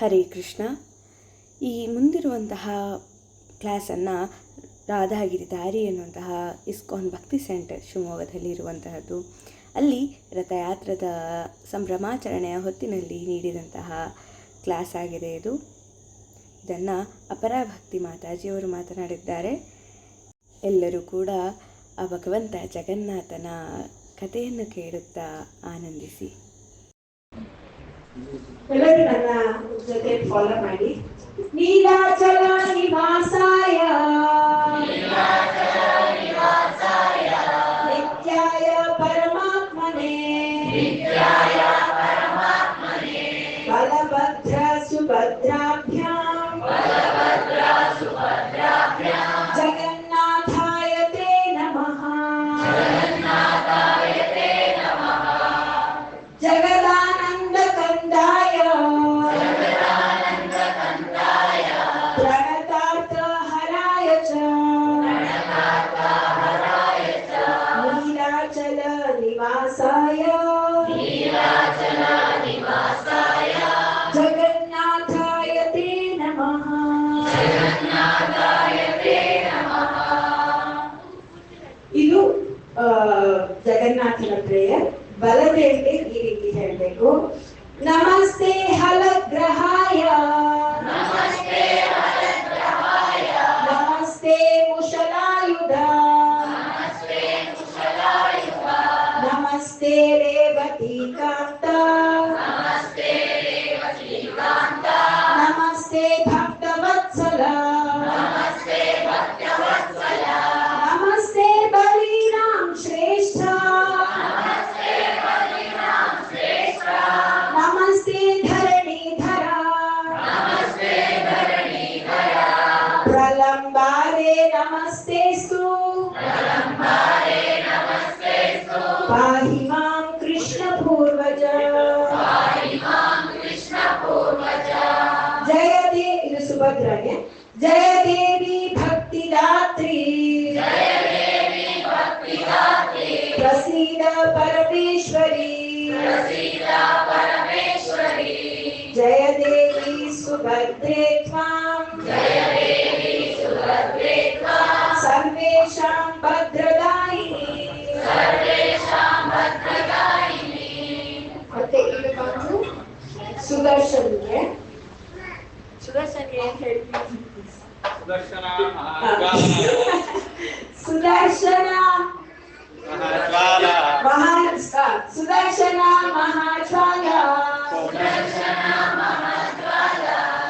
ಹರೇ ಕೃಷ್ಣ. ಈ ಮುಂದಿರುವಂತಹ ಕ್ಲಾಸನ್ನು ರಾಧಾಗಿರಿ ದಾರಿ ಎನ್ನುವಂತಹ ಇಸ್ಕಾನ್ ಭಕ್ತಿ ಸೆಂಟರ್ ಶಿವಮೊಗ್ಗದಲ್ಲಿ ಇರುವಂತಹದ್ದು. ಅಲ್ಲಿ ರಥಯಾತ್ರದ ಸಂಭ್ರಮಾಚರಣೆಯ ಹೊತ್ತಿನಲ್ಲಿ ನೀಡಿದಂತಹ ಕ್ಲಾಸ್ ಆಗಿದೆ ಇದು. ಇದನ್ನು ಅಪರಾಭಕ್ತಿ ಮಾತಾಜಿಯವರು ಮಾತನಾಡಿದ್ದಾರೆ. ಎಲ್ಲರೂ ಕೂಡ ಆ ಭಗವಂತ ಜಗನ್ನಾಥನ ಕಥೆಯನ್ನು ಕೇಳುತ್ತಾ ಆನಂದಿಸಿ. ಎಲ್ಲರೂ ನನ್ನ ಜೊತೆ ಫಾಲೋ ಮಾಡಿ. ನೀಲಾಚಲ ನಿವಾಸಾಯ ನಿತ್ಯಾಯ ಪರಮಾತ್ಮನೇ ಬಲಭದ್ರ ಸುಭದ್ರಾಭ್ಯಾಂ ಜಗನ್ನಾಥಾಯ ತೇ ನಮಃ. ಜಗದಾನಂದ ಕಂದಾಯ ಪ್ರಣತಾರ್ಥ ಹರಾಯ ಚ ನೀಲಾಚಲ ನಿವಾಸಾಯ ಜಗನ್ನಾಥಾಯ ತೇ ನಮಃ. ಇದು ಜಗನ್ನಾಥನ ಪ್ರೇಯರ್. ಬಲದೇವಿಗೆ ಈ ರೀತಿ ಹೇಳಬೇಕು. ನಮಸ್ತೆ ಹಲಗ್ರಹಾಯ ನಮಸ್ತೆ ಮುಷಲಾಯುಧ ನಮಸ್ತೆ ರೇವತೀಕಾಂತ ನಮಸ್ತೆ ಭಕ್ತವತ್ಸಲ ನಮಸ್ತೆ ಬಲೀನಾಂ ಶ್ರೇಷ್ಠ ನಮಸ್ತೆ ಧರಣೀಧರ ಪ್ರಲಂಬಾರೆ ನಮಸ್ತೇಸ್ತು ಪಾಹಿ ಮಾಂ ಕೃಷ್ಣ ಪೂರ್ವಜ. ಜಯದೇ ಇದು ಸುಭದ್ರಗೆ. ಜಯ ದೇವಿ ಭಕ್ತಿದಾತ್ರಿ ಪ್ರಸೀದ ಪರಮೇಶ್ವರಿ ಜಯ ದೇವಿ ಸುಭದ್ರೇ ತ್ವಾಂ ಸರ್ವೇಷಾಂ ಭದ್ರದಾಯಿನಿ. ಮತ್ತೆ ಇದು ಬಂದು ಸುದರ್ಶನ್ಗೆ. ಸುದರ್ಶನ್ಗೆ ಏನ್ ಹೇಳ್ತೀವಿ? ಸುದರ್ಶನ ಸುದರ್ಶನ ಮಹಾಜ್ವಾಲ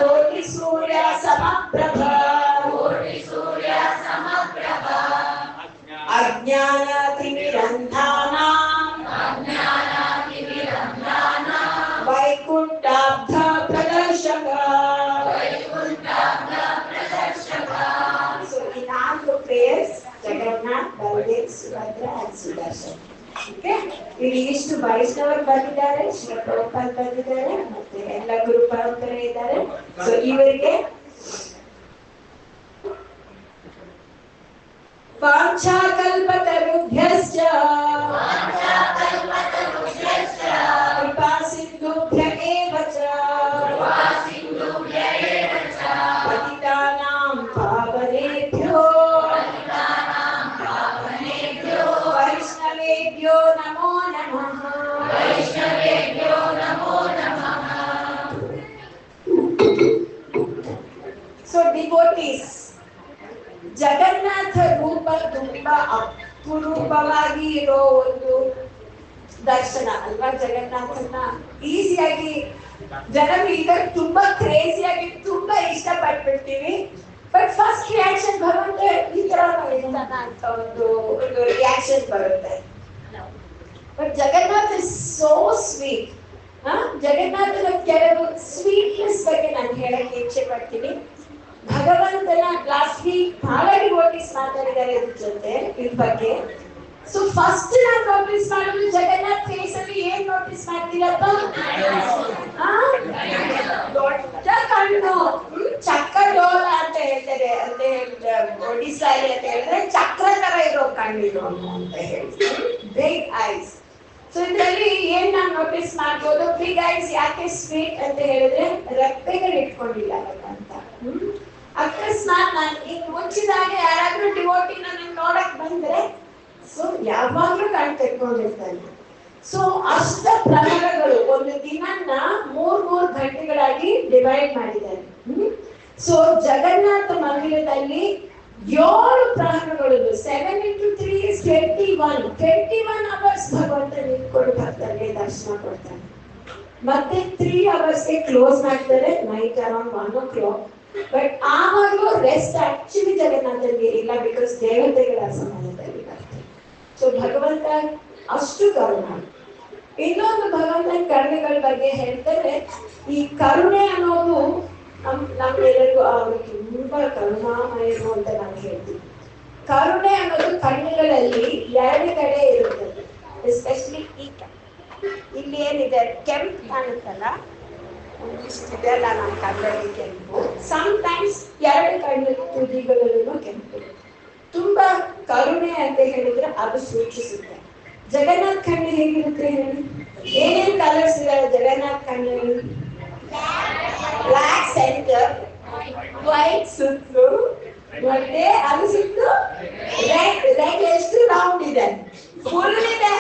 ಕೋಟಿ ಸೂರ್ಯ ಸಮಪ್ರಭ ಅಜ್ಞಾನ ತಿಮಿರಂಧಾನಾಂ ವೈಕುಂಠಾಬ್ಧ ಪ್ರದರ್ಶಕ. So in all the prayers, Jagannath, Baldev, Subhadra and Sudarshan. Okay? ಇಲ್ಲಿ ಇಷ್ಟು ವೈಷ್ಣವರು ಬಂದಿದ್ದಾರೆ, ಶ್ರೀ ಪ್ರಭುಪಾದ ಬಂದಿದ್ದಾರೆ, ಮತ್ತೆ ಎಲ್ಲ ಗುರು ಪರಂಪರೆ ಇದ್ದಾರೆ. ಸೊ ಇವರಿಗೆ ವಾಂಛಾಕಲ್ಪತರುಭ್ಯಶ್ಚ ಕೃಪಾ ಸಿಂಧುಭ್ಯ ಏವ ಚ ಪತಿತಾನಾಂ ಪಾವನೇಭ್ಯೋ ವೈಷ್ಣವೇಭ್ಯೋ ನಮೋ ನಮಃ. ಸೊ ಡಿವೋಟೀಸ್, ಜಗನ್ನಾಥ ರೂಪ ತುಂಬಾ ಅಪರೂಪವಾಗಿ ಇರೋ ಒಂದು ದರ್ಶನ ಅಲ್ವಾ? ಜಗನ್ನಾಥನ ಈಸಿಯಾಗಿ ಜನರು ಈಗ ತುಂಬಾ ಕ್ರೇಜಿಯಾಗಿ ತುಂಬಾ ಇಷ್ಟಪಟ್ಬಿಡ್ತೀವಿ. ಬಟ್ ಫಸ್ಟ್ ರಿಯಾಕ್ಷನ್ ಭಗವಂತ ಈ ತರ ಇರ್ತಾನ ಅಂತ ಒಂದು ರಿಯಾಕ್ಷನ್ ಬರುತ್ತೆ. But Jagannath is so sweet. ಜಗನ್ನಾಥನ ಕೆಲವು ಸ್ವೀಟ್ನೆಸ್ ಬಗ್ಗೆ ನಾನು ಹೇಳಕ್ಕೆ ಇಚ್ಛೆ ಪಡ್ತೀನಿ. ಭಗವಂತನ ಲಾಸ್ಟ್ ವೀಕ್ ಬಹಳ ಡಿವೋಟೀಸ್ ಮಾತಾಡಿದ್ದಾರೆ ಇದ್ರ ಜೊತೆ ಇದ್ರ ಬಗ್ಗೆ. ಸೊ ಫಸ್ಟ್ ನಾನು ನೋಟಿಸ್ ಮಾಡೋದು ಜಗನ್ನಾಥ್ ಫೇಸ್ ಅಲ್ಲಿ ಏನ್ ನೋಟಿಸ್ ಮಾಡ್ತೀರಪ್ಪ? ದೊಡ್ಡ ಕಣ್ಣು, ಚಕ್ರಡೋಲ ಅಂತ ಹೇಳ್ತಾರೆ. ಅಂದ್ರೆ ಒಡಿಸ್ಸಾಲಿ ಅಂತ ಹೇಳಿದ್ರೆ ಚಕ್ರ ತರ ಇರೋ ಕಣ್ಣಿರು ಅಂತ ಹೇಳ್ತಾರೆ. Big ice. ಸೊ ಇದರಲ್ಲಿ ಏನ್ ನಾವು ನೋಟಿಸ್ ಮಾಡ್ಬೋದು, ಬಿಗ್ ಐಸ್ ಯಾಕೆ ಸ್ವೀಟ್ ಅಂತ ಹೇಳಿದ್ರೆ ರೆಪ್ಪೆಗಳು ಇಟ್ಕೊಂಡಿಲ್ಲ ಅಂತ. ಅಕಸ್ಮಾತ್ ನಾನು ಹಿಂಗ್ ಮುಚ್ಚಿದಾಗ ಯಾರಾದ್ರೂ ಡಿವೋಟಿ ನನ್ನ ನೋಡಕ್ ಬಂದ್ರೆ ಸೊ ಯಾವಾಗ್ಲೂ ಕಣ್ ತೆಕ್ಕೊಂಡಿರ್ತಾನೆ. ಸೊ ಅಷ್ಟ ಪ್ರಹರಗಳು ಒಂದು ದಿನನ್ನ 3 ಗಂಟೆಗಳಾಗಿ ಡಿವೈಡ್ ಮಾಡಿದ್ದಾರೆ. ಸೊ ಜಗನ್ನಾಥ ಮಂದಿರದಲ್ಲಿ 7 ಪ್ರಹರಗಳು, 7 into 3 is 21 hours ಭಗವಂತ ನಿಂತ್ಕೊಂಡು ಭಕ್ತರಿಗೆ ದರ್ಶನ ಕೊಡ್ತಾನೆ. ಮತ್ತೆ 3 hours ಕ್ಲೋಸ್ ಮಾಡ್ತಾರೆ ನೈಟ್ ಅರೌಂಡ್ 1 o'clock. ಬಟ್ ಆವಾಗಲೂ ರೆಸ್ಟ್ ಆಕ್ಚುಲಿ ಜಗನ್ನಾಥನಿಗೆ ಇಲ್ಲ, ಬಿಕಾಸ್ ದೇವತೆಗಳ ಸಮಯದಲ್ಲಿ ಬರ್ತಾರೆ. ಸೊ ಭಗವಂತ ಅಷ್ಟು ಕರುಣ. ಇನ್ನೊಂದು ಭಗವಂತನ ಕರುಣೆಗಳ ಬಗ್ಗೆ ಹೇಳ್ತಾರೆ, ಈ ಕರುಣೆ ಅನ್ನೋದು ನಮ್ಗೆಲ್ಲರಿಗೂ ಅವರು ತುಂಬಾ ಕರುಣಾಮಯರು ಅಂತ ನಾನು ಹೇಳ್ತೀನಿ. ಕರುಣೆ ಅನ್ನೋದು ಕಣ್ಣುಗಳಲ್ಲಿ 2 ಕಡೆ ಇರುತ್ತದೆ. ಎಸ್ಪೆಷಲಿ ಇಲ್ಲಿ ಏನಿದೆ ಕೆಂಪು ಕಾಣುತ್ತಲ್ಲ, ಇಷ್ಟಿದೆಲ್ಲ ನಮ್ಮ ಕಣ್ಣಲ್ಲಿ ಕೆಂಪು, ಸಮ್ಟೈಮ್ಸ್ 2 ಕಣ್ಣು ತುದಿಗಳಲ್ಲೂ ಕೆಂಪು. ತುಂಬಾ ಕರುಣೆ ಅಂತ ಹೇಳಿದ್ರೆ ಅದು ಸೂಚಿಸುತ್ತೆ. ಜಗನ್ನಾಥ್ ಕಣ್ಣು ಹೇಗಿರುತ್ತೆ ಹೇಳಿ? ಏನೇನ್ ಕಲರ್ಸ್ ಇದಾವೆ ಜಗನ್ನಾಥ್ ಕಣ್ಣಲ್ಲಿ? ಬ್ಲಾಕ್ ಸೆಂಟರ್, ವೈಟ್ ಸುತ್ತಲೂ, ಮತ್ತೆ ಅದು ಸುತ್ತು ರೆಡ್ ಎಷ್ಟು ರೌಂಡ್ ಇದೆ, ಫುಲ್ ಇದೆ.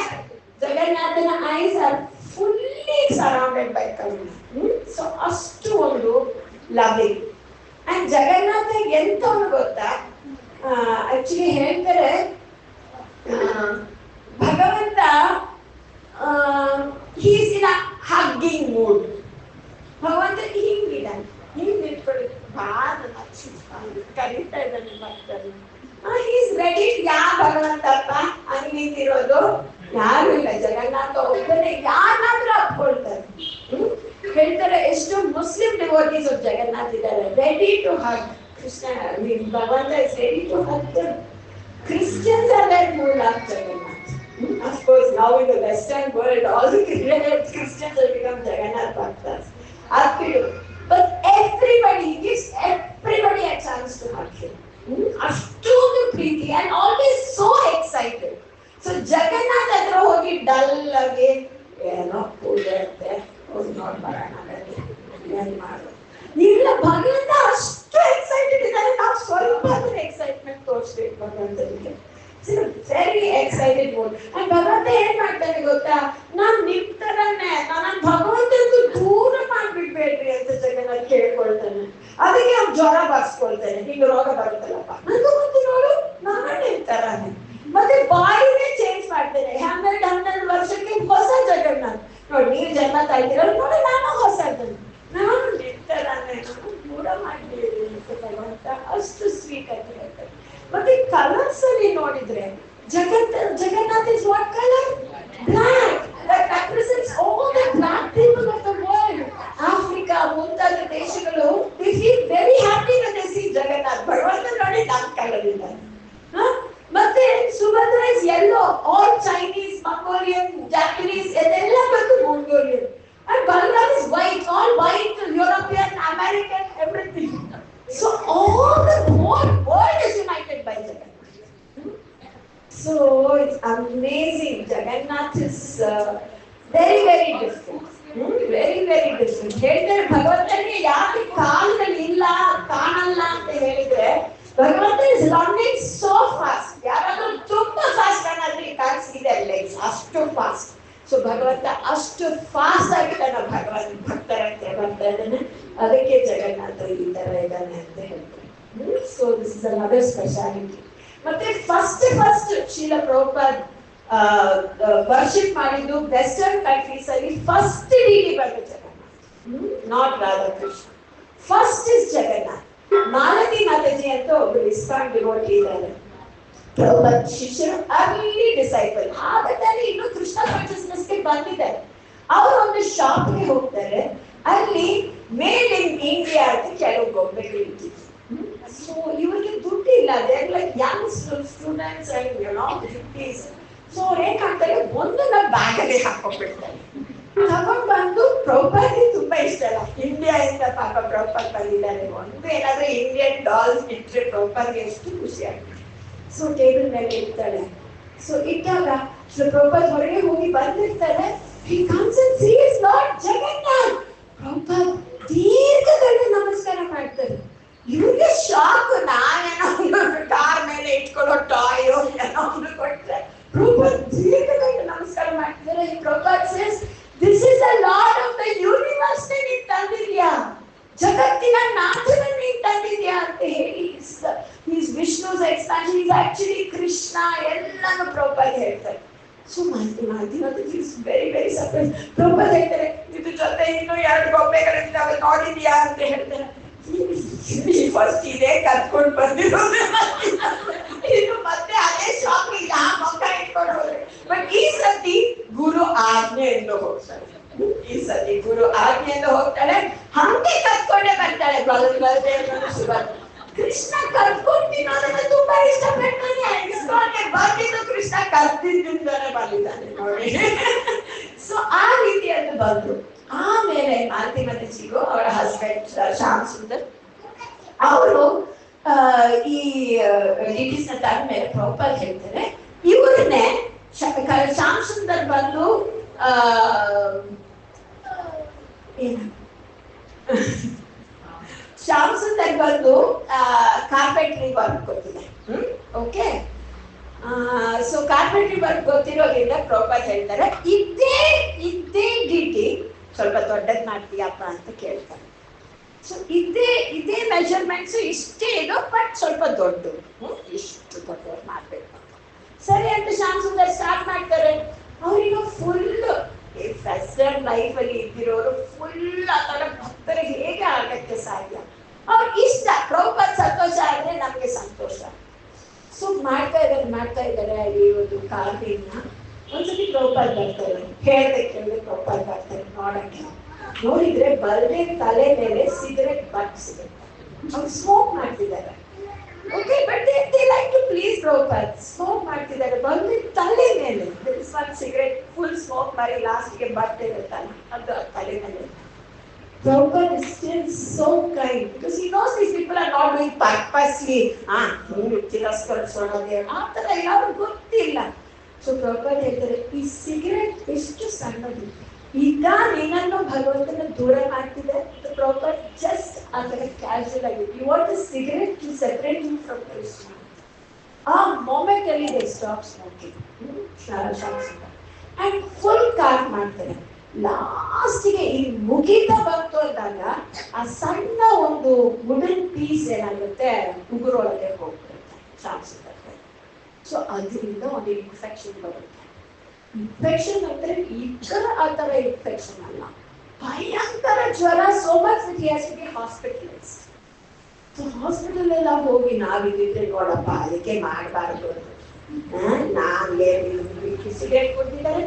ಜಗನ್ನಾಥನ eyes are fully surrounded by ಕರುಣೆ. ಸೊ ಅಷ್ಟು ಒಂದು ಲವಿಂಗ್. ಅಂಡ್ ಜಗನ್ನಾಥ ಎಂತವನು ಗೊತ್ತಾ, ಆಕ್ಚುಲಿ ಹೇಳ್ತಾರೆ ಭಗವಂತ ಹೀಸ್ ಇನ್ ಅ ಹಗ್ಗಿಂಗ್ ಮೂಡ್. ಭಗವಂತ ಹಿಂಗಿದ್ದಾನೆ, ಹಿಂಗ್ ನಿಂತ್ಕೊಳ್ಳಿ ಬಹಳ ಕರೀತಾ ಇದ್ದಾನೆ ಭಕ್ತರು. He's ready. ಯಾ ಭಗವಂತಪ್ಪ ಹಂಗ್ ನಿಂತಿರೋದು? ಯಾರು ಇಲ್ಲ, ಜಗನ್ನಾಥ ಒಬ್ಬನೇ ಯಾರನ್ನಾದ್ರೂ ಅಪ್ಕೊಳ್ತಾರೆ. ಹೇಳ್ತಾರೆ ಎಷ್ಟು ಮುಸ್ಲಿಂ ಡಿವೋಟೀಸ್ ಆಫ್ ಜಗನ್ನಾಥ್ ಇದ್ದಾರೆ, ರೆಡಿ ಟು ಹಗ್ ಕೃಷ್ಣ. ಭಗವಂತ is ready to hug. Christians are very more like Jagannath. Of course, now in the Western world, all the Christians have become Jagannath Bhaktas. But everybody, he gives everybody a chance to hug him. Ashtondu preeti and always so excited. So Jagannath hatra hogi dull age ಏನೋ ಪೂಜೆ ಇರುತ್ತೆ, ಹೋಗಿ ನೋಡಿ ಬರೋಣ ಏನ್ ಮಾಡು ಇಲ್ಲ. ಭಗವಂತ ಅಷ್ಟು ಎಕ್ಸೈಟೆಡ್ ಇದ್ದಾರೆ, ನಾವು ಸ್ವಲ್ಪ ಎಕ್ಸೈಟ್ಮೆಂಟ್ ತೋರಿಸ್ಬೇಕು ಭಗವಂತನಿಗೆ. Very excited mood. ಅಂಡ್ ಭಗವಂತ ಏನ್ ಮಾಡ್ತಾನೆ ಗೊತ್ತಾ, ನಾನ್ ನಿಮ್ ತರನೇ ನನ್ನ ಭಗವಂತನಿಗೂ ದೂರ ಮಾಡ್ಬಿಡ್ಬೇಡ್ರಿ ಅಂತ ಜಗನ್ನಾಥ್ ಕೇಳ್ಕೊಳ್ತಾನೆ. ಅದಕ್ಕೆ ಅವ್ನು ಜ್ವರ ಬರ್ಸ್ಕೊಳ್ತಾನೆ, ಹಿಂಗ ರೋಗ ಬರುತ್ತಲ್ಲಪ್ಪ ನಂಗೂ ಗೊತ್ತು ನೋಡು, ನಾನು ನಿಮ್ ತರಾನೆ. ಮತ್ತೆ ಬಾಡಿನೇ ಚೇಂಜ್ ಮಾಡ್ತೇನೆ. 12 ವರ್ಷಕ್ಕೆ ಹೊಸ ಜಗನ್ನಾಥ್ ನೋಡಿ, ನೀವು ಜನ್ಮ ತಾಯ್ತಿರೋದು ನೋಡಿ, ನಾನು ಹೊಸದನ್ನು, ನಾನು ನಿಂತರಾನೆ, ನಾನು ದೂರ ಮಾಡ್ಬೇಡಿ ಅಂತ ಭಗವಂತ ಅಷ್ಟು ಸ್ವೀಟ್ ಅಂತ ಹೇಳ್ತಾರೆ. ಮತ್ತೆ ಕಲರ್ಸ್ ಅಲ್ಲಿ ನೋಡಿದ್ರೆ Jagannath is what colour? Black. That represents all the black people of the world. Africa ಮುಂತಾದ ದೇಶಗಳು they feel very happy when they see Jagannath. ಭಗವಂತ ನೋಡಿ ನಮ್ಮ ಕಲರ್ ಇದ್ದಾರೆ. ಮತ್ತೆ Subhadra is yellow, all Chinese, Mongolian, Japanese ಇದೆಲ್ಲ ಬಂದು Mongolian. And Balaram is white, all white, European, American, everything. So all the whole world is united by Jagannath. So it's amazing. Jagannath is very, very different. Very, very different. ಹೇಳ್ತಾರೆ ಭಗವಂತನಿಗೆ ಯಾಕೆ ಕಾಲುಗಳು ಇಲ್ಲ ಕಾಣಲ್ಲ ಅಂತ ಹೇಳಿದ್ರೆ, ಭಗವಂತ is running so fast. ಯಾರಾದ್ರೂ ತುಂಬಾ ಫಾಸ್ಟ್ ಕಾಣಾದ್ರೆ you can't see their legs, ಅಷ್ಟು ಫಾಸ್ಟ್. ಸೊ ಭಗವಂತ ಅಷ್ಟು ಫಾಸ್ಟ್ ಆಗಿ ತನ್ನ ಭಕ್ತರ ಹತ್ರ ಬರ್ತಾ ಇದ್ದಾನೆ. ಅದಕ್ಕೆ ಜಗನ್ನಾಥ ಈ ತರ ಇದ್ದಾನೆ ಅಂತ ಹೇಳ್ತಾರೆ. So this is another speciality. ಮತ್ತೆ ಫಸ್ಟ್ ಶೀಲ ಪ್ರಭುಪಾದ್ ವರ್ಷಿಪ್ ಮಾಡಿದ್ದು ವೆಸ್ಟರ್ನ್ ಕಂಟ್ರೀಸ್ ಅಲ್ಲಿ ಫಸ್ಟ್ ಡಿಡಿ ಬಂದು Jagannath, not Radhakrishna. First is Jagannath. Malathi Mataji ಅಂತ ಒಬ್ರು ಇಸ್ಕಾನ್ ಡಿವೋಟಿ ಇದ್ದಾರೆ, ಪ್ರಭುಪಾದ್ ಶಿಷ್ಯರು, ಅರ್ಲಿ ಡಿಸೈಪಲ್. ಹಾಗಾದ್ರೆ ಇನ್ನು ಕೃಷ್ಣ ಕಾನ್ಷಿಯಸ್ನೆಸ್ ಗೆ ಬಂದಿದ್ದಾರೆ. ಅವರು ಒಂದು ಶಾಪ್ಗೆ ಹೋಗ್ತಾರೆ, ಅಲ್ಲಿ ಮೇಡ್ ಇನ್ ಇಂಡಿಯಾ ಅಂತ ಕೆಲವು ಗೊಂಬೆಗಳು ಇಟ್ಟಿದ್ರು. ಸೊ ಇವರಿಗೆ ದುಡ್ಡು ಇಲ್ಲ, there like young students and you know 50s. So ಅವ್ರು ಏನ್ ಮಾಡ್ತಾರೆ, ಒಂದನ್ನ ಬ್ಯಾಗ್ ಅಲ್ಲಿ ಹಾಕೊಂಡ್ಬಿಡ್ತಾರೆ. ತಗೊಂಡ್ ಬಂದು ಪ್ರಭುಪಾದ್ಗೆ ತುಂಬಾ ಇಷ್ಟ ಅಲ್ಲ, ಇಂಡಿಯಾ ಇಂದ ಪಾಪ ಪ್ರಭುಪಾದ್ ಬಂದಿದ್ದಾರೆ, ಒಂದು ಏನಾದ್ರೂ ಇಂಡಿಯನ್ ಡಾಲ್ಸ್ ಇಟ್ರೆ ಪ್ರಭುಪಾದ್ಗೆ ಎಷ್ಟು ಖುಷಿ ಆಗ್ತದೆ. ಸೊ ಟೇಬಲ್ ಮೇಲೆ ಇರ್ತಾಳೆ. ಸೊ ಇಟ್ಟಾಗ ಪ್ರಭುಪಾದ್ ಹೊರಗೆ ಹೋಗಿ ಬಂದಿರ್ತಾರೆ. He comes and sees Lord Jagannath. Prabhupad ದೀರ್ಘದಂಡ ನಮಸ್ಕಾರ ಮಾಡ್ತಾರೆ. ಇವ್ರಿಗೆ ಶಾಕ್, ನಾನೇನೋ ಕಾರ್ ಮೇಲೆ ಇಟ್ಕೊಳ್ಳೋ ಟಾಯೋ ಏನೋ ಕೊಟ್ರೆ ಪ್ರಭುಪಾದ್ ದೀರ್ಘದಂಡ ನಮಸ್ಕಾರ ಮಾಡ್ತಿದ್ದಾರೆ. Prabhupad says, this is the Lord of the universe ನೀನ್ ತಂದಿದ್ಯಾ, ಜಗತ್ತಿನ ನಾಥನ ನೀನ್ ತಂದಿದ್ಯಾ ಅಂತ ಹೇಳಿ is Vishnu's expansion, is actually Krishna ಎಲ್ಲಾನು ಪ್ರಭುಪಾದ್ ಹೇಳ್ತಾರೆ. So Malti is very very surprise. Prabhupad ಹೇಳ್ತಾರೆ, ಇದ್ರ ಜೊತೆ ಇನ್ನು 2 ಗೊಂಬೆಗಳಿದ್ದಾವೆ ನೋಡಿದ್ಯಾ ಅಂತ ಹೇಳ್ತಾರೆ. ಫಸ್ಟ್ ಇದೇ ಕತ್ಕೊಂಡು ಬಂದಿರೋದು, ಇನ್ನು ಮತ್ತೆ ಅದೇ ಶಾಪ್ ಇಲ್ಲ ಮಕ್ಕ ಇಟ್ಕೊಂಡು ಹೋದ್ರೆ. ಬಟ್ ಈ ಸತಿ ಗುರು ಆಜ್ಞೆಯಿಂದ ಹೋಗ್ತಾರೆ. ಈ ಸತಿ ಗುರು ಆಜ್ಞೆಯಿಂದ ಹೋಗ್ತಾಳೆ, ಹಂಗೆ ಕತ್ಕೊಂಡೇ ಬರ್ತಾಳೆ. ಕೃಷ್ಣ ಕತ್ಕೊಂಡು ತಿನ್ನೋದನ್ನ ತುಂಬಾ ಇಷ್ಟಪಡ್ತಾನೆ. ಇಸ್ಕೊಂಡೆ ಬಂದಿದ್ದು ಕೃಷ್ಣ ಕತ್ತಿದ್ದಾನೆ ಬಂದಿದ್ದಾನೆ ನೋಡಿ. ಸೊ ಆ ರೀತಿಯಲ್ಲಿ ಬಂದ್ರು. ಆಮೇಲೆ ಮಾಲತಿ ಮತ್ತೆ ಚಿಗು ಅವರ ಹಸ್ಬೆಂಡ್ ಶ್ಯಾಮ್ ಸುಂದರ್ ಅವರು ಈ ಡಿಟೀಸ್ ನ ತಂದ್ಮೇಲೆ ಪ್ರಭುಪಾದ್ ಹೇಳ್ತಾರೆ, ಇವ್ರನ್ನೇ ಶ್ಯಾಮ್ ಸುಂದರ್ ಬಂದು ಶ್ಯಾಮ್ ಸುಂದರ್ ಬಂದು ಕಾರ್ಪೆಂಟ್ರಿ ವರ್ಕ್ ಗೊತ್ತಿದೆ. ಓಕೆ, ಸೊ ಕಾರ್ಪೆಂಟ್ರಿ ವರ್ಕ್ ಗೊತ್ತಿರೋದ್ರಿಂದ ಪ್ರಭುಪಾದ್ ಹೇಳ್ತಾರೆ, ಇದೇ ಡಿಟಿ ಸ್ವಲ್ಪ ದೊಡ್ಡದ್ ಮಾಡ್ತೀಯಪ್ಪ ಅಂತ ಕೇಳ್ತಾರೆ. ಸೊ ಇದೇ ಮೆಜರ್ಮೆಂಟ್ಸ್ ಇಷ್ಟೇ ಇದು, ಬಟ್ ಸ್ವಲ್ಪ ದೊಡ್ಡ, ಇಷ್ಟು ದೊಡ್ಡವ್ರು ಮಾಡ್ಬೇಕು ಅಂತ. ಸರಿ ಅಂತ ಶ್ಯಾಮ್ ಸುಂದರ್ ಸ್ಟಾರ್ಟ್ ಮಾಡ್ತಾರೆ. ಅವ್ರಿಗೆ ಫುಲ್ ಫೆಸ್ಟರ್ ಲೈಫ್ ಅಲ್ಲಿ ಇದ್ದಿರೋರು ಫುಲ್ ಆ ತರ ಭಕ್ತರಿಗೆ ಹೇಗೆ ಆಗಕ್ಕೆ ಸಾಧ್ಯ? ಅವ್ರು ಇಷ್ಟ, ಪ್ರಭುಪಾದ್ ಸಂತೋಷ ಆದ್ರೆ ನಮ್ಗೆ ಸಂತೋಷ. ಸೊ ಮಾಡ್ತಾ ಇದ್ದಾರೆ ಈ ಒಂದು ಕಾರ್ಯನ. ಒಂದ್ಸತಿ ಪ್ರಭುಪಾದ್ ಬರ್ತಾರೆ, ಹೇಳ್ದೆ ಪ್ರಭುಪಾದ್ ಬರ್ತಾರೆ ನೋಡಕ್ಕೆ. ನೋಡಿದ್ರೆ ಬಲ್ದೇ ತಲೆ ಮೇಲೆ ಸಿಗರೆಟ್ ಬಟ್ ಸಿಗುತ್ತೆ, ಅವ್ರು ಸ್ಮೋಕ್ ಮಾಡ್ತಿದ್ದಾರೆ. Okay, but they like to please Prabhupad. Smoke ಮಾಡ್ತಿದ್ದಾರೆ ಬಲ್ದೇ ತಲೆ ಮೇಲೆ. This one cigarette full smoke ಮಾಡಿ ಲಾಸ್ಟ್ಗೆ ಬಟ್ ಇರುತ್ತಲ್ಲ ಅದು ತಲೆ ಮೇಲೆ. Prabhupada is still so kind because he knows these people are not doing purposely. ಆ ಥರ ಯಾರು ಗೊತ್ತಿಲ್ಲ. ಸೊ ಪ್ರಭುಪಾದ್ ಹೇಳ್ತಾರೆ, ಈ ಸಿಗರೆಟ್ ಎಷ್ಟು ಸಣ್ಣದು, ಈಗ ನಿನ್ನನ್ನು ಭಗವಂತನ ದೂರ ಮಾಡ್ತಿದೆ. ಪ್ರಭುಪಾದ್ ಜಸ್ಟ್ ಆ ಥರ ಕ್ಯಾಶುಯಲ್ ಆಗಿ, you want a cigarette to separate you from Krishna. ಆ ಮೊಮೆಂಟ್ ಅಲ್ಲಿ they stop smoking and full ಕಾಟ್ ಮಾಡ್ತಾರೆ. ಲಾಸ್ಟಿಗೆ ಈ ಮುಗಿತಾ ಬಂತು ಅಂದಾಗ ಆ ಸಣ್ಣ ಒಂದು ವುಡನ್ ಪೀಸ್ ಏನಾಗುತ್ತೆ ಉಗುರೊಳಗೆ ಹೋಗ್ಬಿಡುತ್ತೆ ಚಾನ್ಸ್ ಇರುತ್ತೆ. ಸೊ ಅದರಿಂದ ಒಂದು ಇನ್ಫೆಕ್ಷನ್ ಬರುತ್ತೆ. ಇನ್ಫೆಕ್ಷನ್ ಅಂದ್ರೆ ಈಗ ಆ ತರ ಇನ್ಫೆಕ್ಷನ್ ಅಲ್ಲ, ಭಯಂಕರ ಜ್ವರ. So much that he has to be hospitalized. So hospital ಎಲ್ಲ ಹೋಗಿ ನಾವಿದ್ದಿದ್ರೆ ನೋಡಪ್ಪ ಅದಕ್ಕೆ ಮಾಡಬಾರ್ದು, ನಾವೇ ಸಿಗರೇಟ್ ಕೊಟ್ಟಿದ್ದಾರೆ